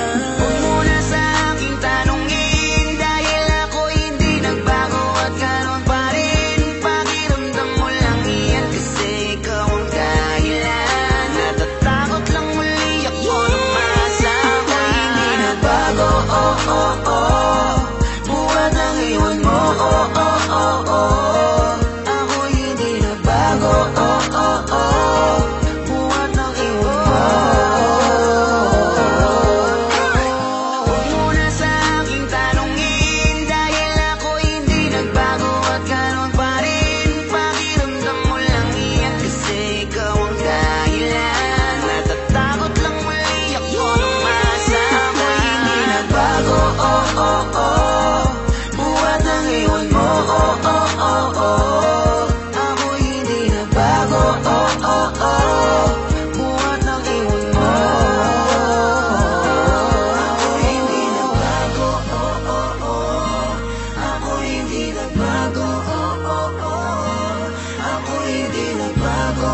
Buhat ng iwan mo, ako hindi na bago, buhat ng iwan mo, ako hindi na bago, ako hindi na bago, ako hindi na bago.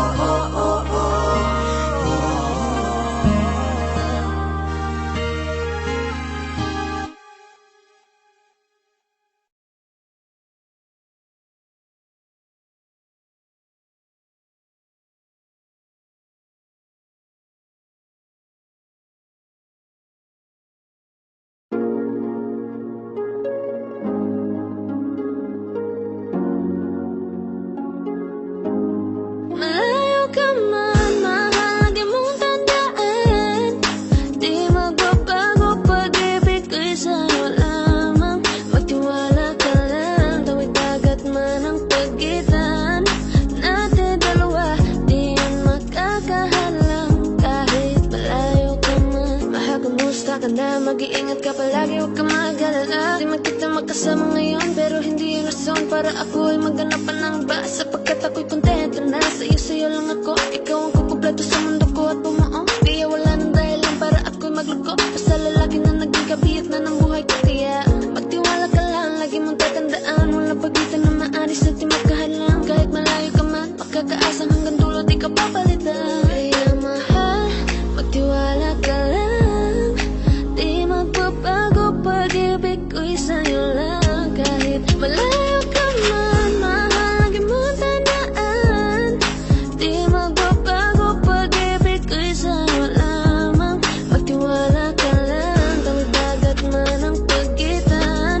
Malayo ka man, mahal mong tandaan. Di magbabago pag-ibig ko'y sa'yo lamang. Magtiwala ka lang, tawid dagat man ang pagitan natin dalawa, di yan makakahalang. Kahit malayo ka man, mahal kumusta ka na? Mag-iingat ka palagi, huwag ka mag-alala. Di magkita magkasama ngayon, pero hindi yung rason para ako ay magganapan ng iba. Sapagkat ako'y kontento na sa'yo lang ako. Ikaw ang kukumpleto sa mundo ko at bumuo. Kaya wala nang dahilan para ako'y magluko. Basta lalaki na naging kabihit na ng buhay ko. Kaya magtiwala ka lang, lagi mong tatandaan. Walang pagitan na maaris na di magkahalang. Kahit malayo ka man, makakaasang hanggang dulo di ka papalitan. Kaya mahal, magtiwala ka lang. Di magbabago pag-ibig ko'y sa'yo lang. Kahit malayo ka man, mahal, lagi mong tandaan. Di magbabago pag-ibig ko'y sa'yo lamang. Magtiwala ka lang, tawid dagat man ang pagitan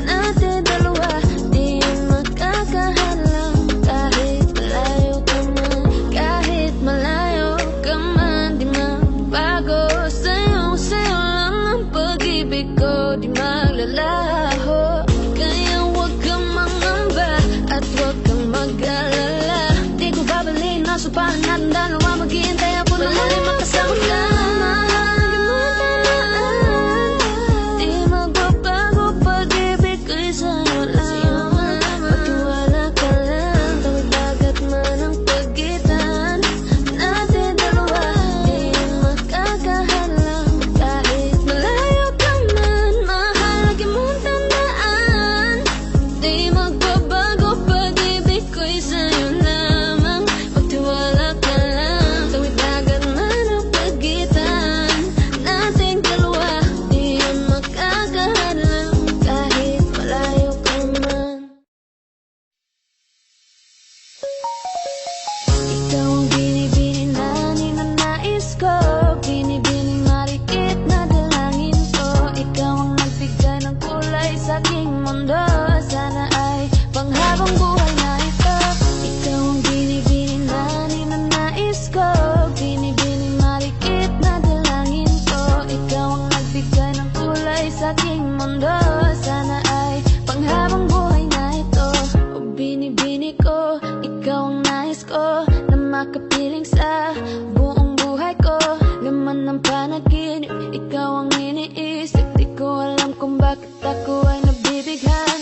natin dalawa, di yan makakahalang. Kahit malayo ka man, kahit malayo ka man, di magbago sa'yo lang ang pag-ibig ko, di maglalaho. Kaya huwag kang mangamba at huwag kang mag-alala. Di ko babalik na supahan natin dalawa, maghihintay ako na muli makasama ka. Mahal mo tandaan, di magbabago pag-ibig ko'y sa'yo lamang. Magtiwala ka lang, tawid dagat man ang pagitan natin dalawa, di yan makakahalang. Kahit malayo ka man, mahal, lagi mong tandaan. Di magbabago pag-ibig ko'y sa'yo lamang. Magtiwala ka lang, tawid dagat man ang pagitan nating dalawa, di yan makakahalang. Kahit malayo ka man. Ikaw ang binibini na ninanais ko, binibining marikit na dalangin ko. Ikaw ang nagbigay ng kulay sa aking mundo, sana ay panghabang buhay na ito. Ikaw ang binibini na ninanais ko, binibining marikit na dalangin ko. Ikaw ang nagbigay ng kulay sa aking mundo, sana ay panghabang buhay na ito. O binibini ko, ikaw ang nais ko na makapiling sa buong buhay ko. Laman ng panaginip, ikaw ang iniisip. Di ko alam kung bakit ako ay nabibighan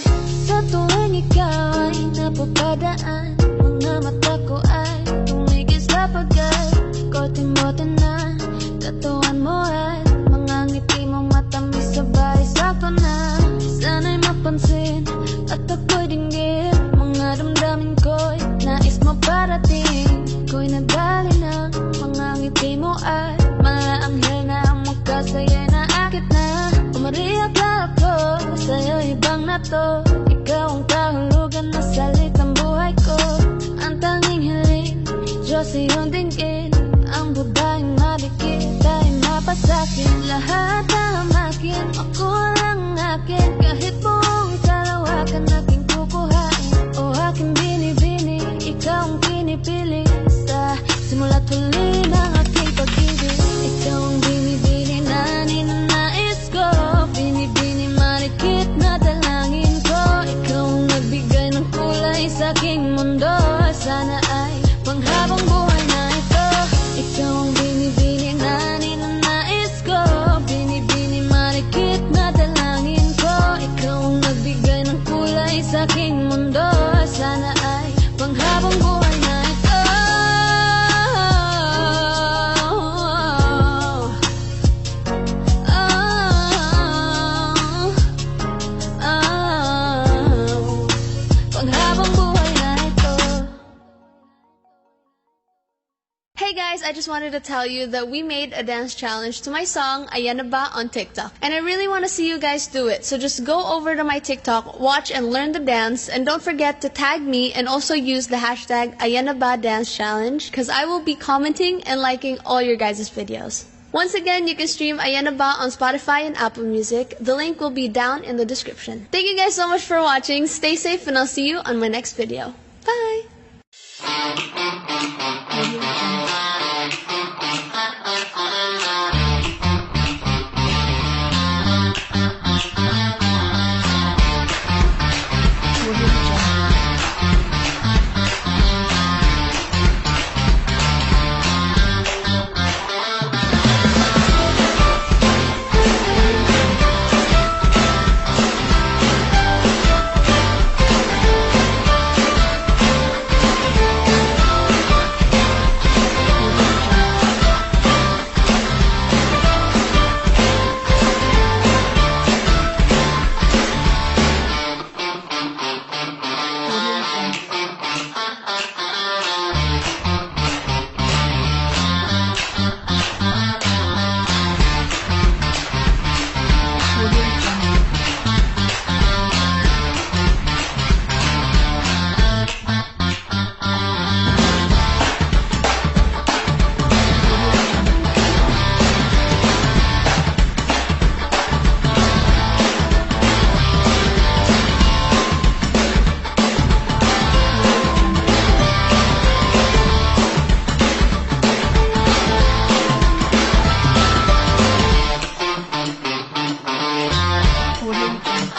sa tuwing ikaw ay napapadaan. Mga mata ko ay tumigil sa pagkat kote-mote na katawan mo at mga ngiti mo matamis sabay sakto na. Sana'y mapansin at ako'y dinggin mga damdamin ko'y nais mo parating. Ko'y nadali ng mga ngiti mo at mga anghel na ang magkasaya na akit na. Umariyak na ako sa'yo, ibang na to. Ikaw ang kahulugan na salit ng buhay ko. Ang tanging hiling, Diyos iyong dinggin. Ang babaeng madikit ay mapasakin. Lahat ang akin, ako lang akin. Kahit buong kalawakan aking kukuhain. O aking binibini, ikaw ang pinipili. Sa simula't huli ng aking pag-ibig. Ikaw ang binibini na ninanais ko, binibini marikit na dalangin ko. Ikaw ang nagbigay ng kulay sa aking mundo, sana ay panghabang buhay na ito. Ikaw ang binibini na ninanais ko, binibini marikit na dalangin I just wanted to tell you that we made a dance challenge to my song Ayan Na Ba on TikTok. And I really want to see you guys do it. So just go over to my TikTok, watch and learn the dance, and don't forget to tag me and also use the hashtag Ayan Na Ba Dance Challenge, because I will be commenting and liking all your guys' videos. Once again, you can stream Ayan Na Ba on Spotify and Apple Music. The link will be down in the description. Thank you guys so much for watching. Stay safe and I'll see you on my next video. Bye! Audio Jungle.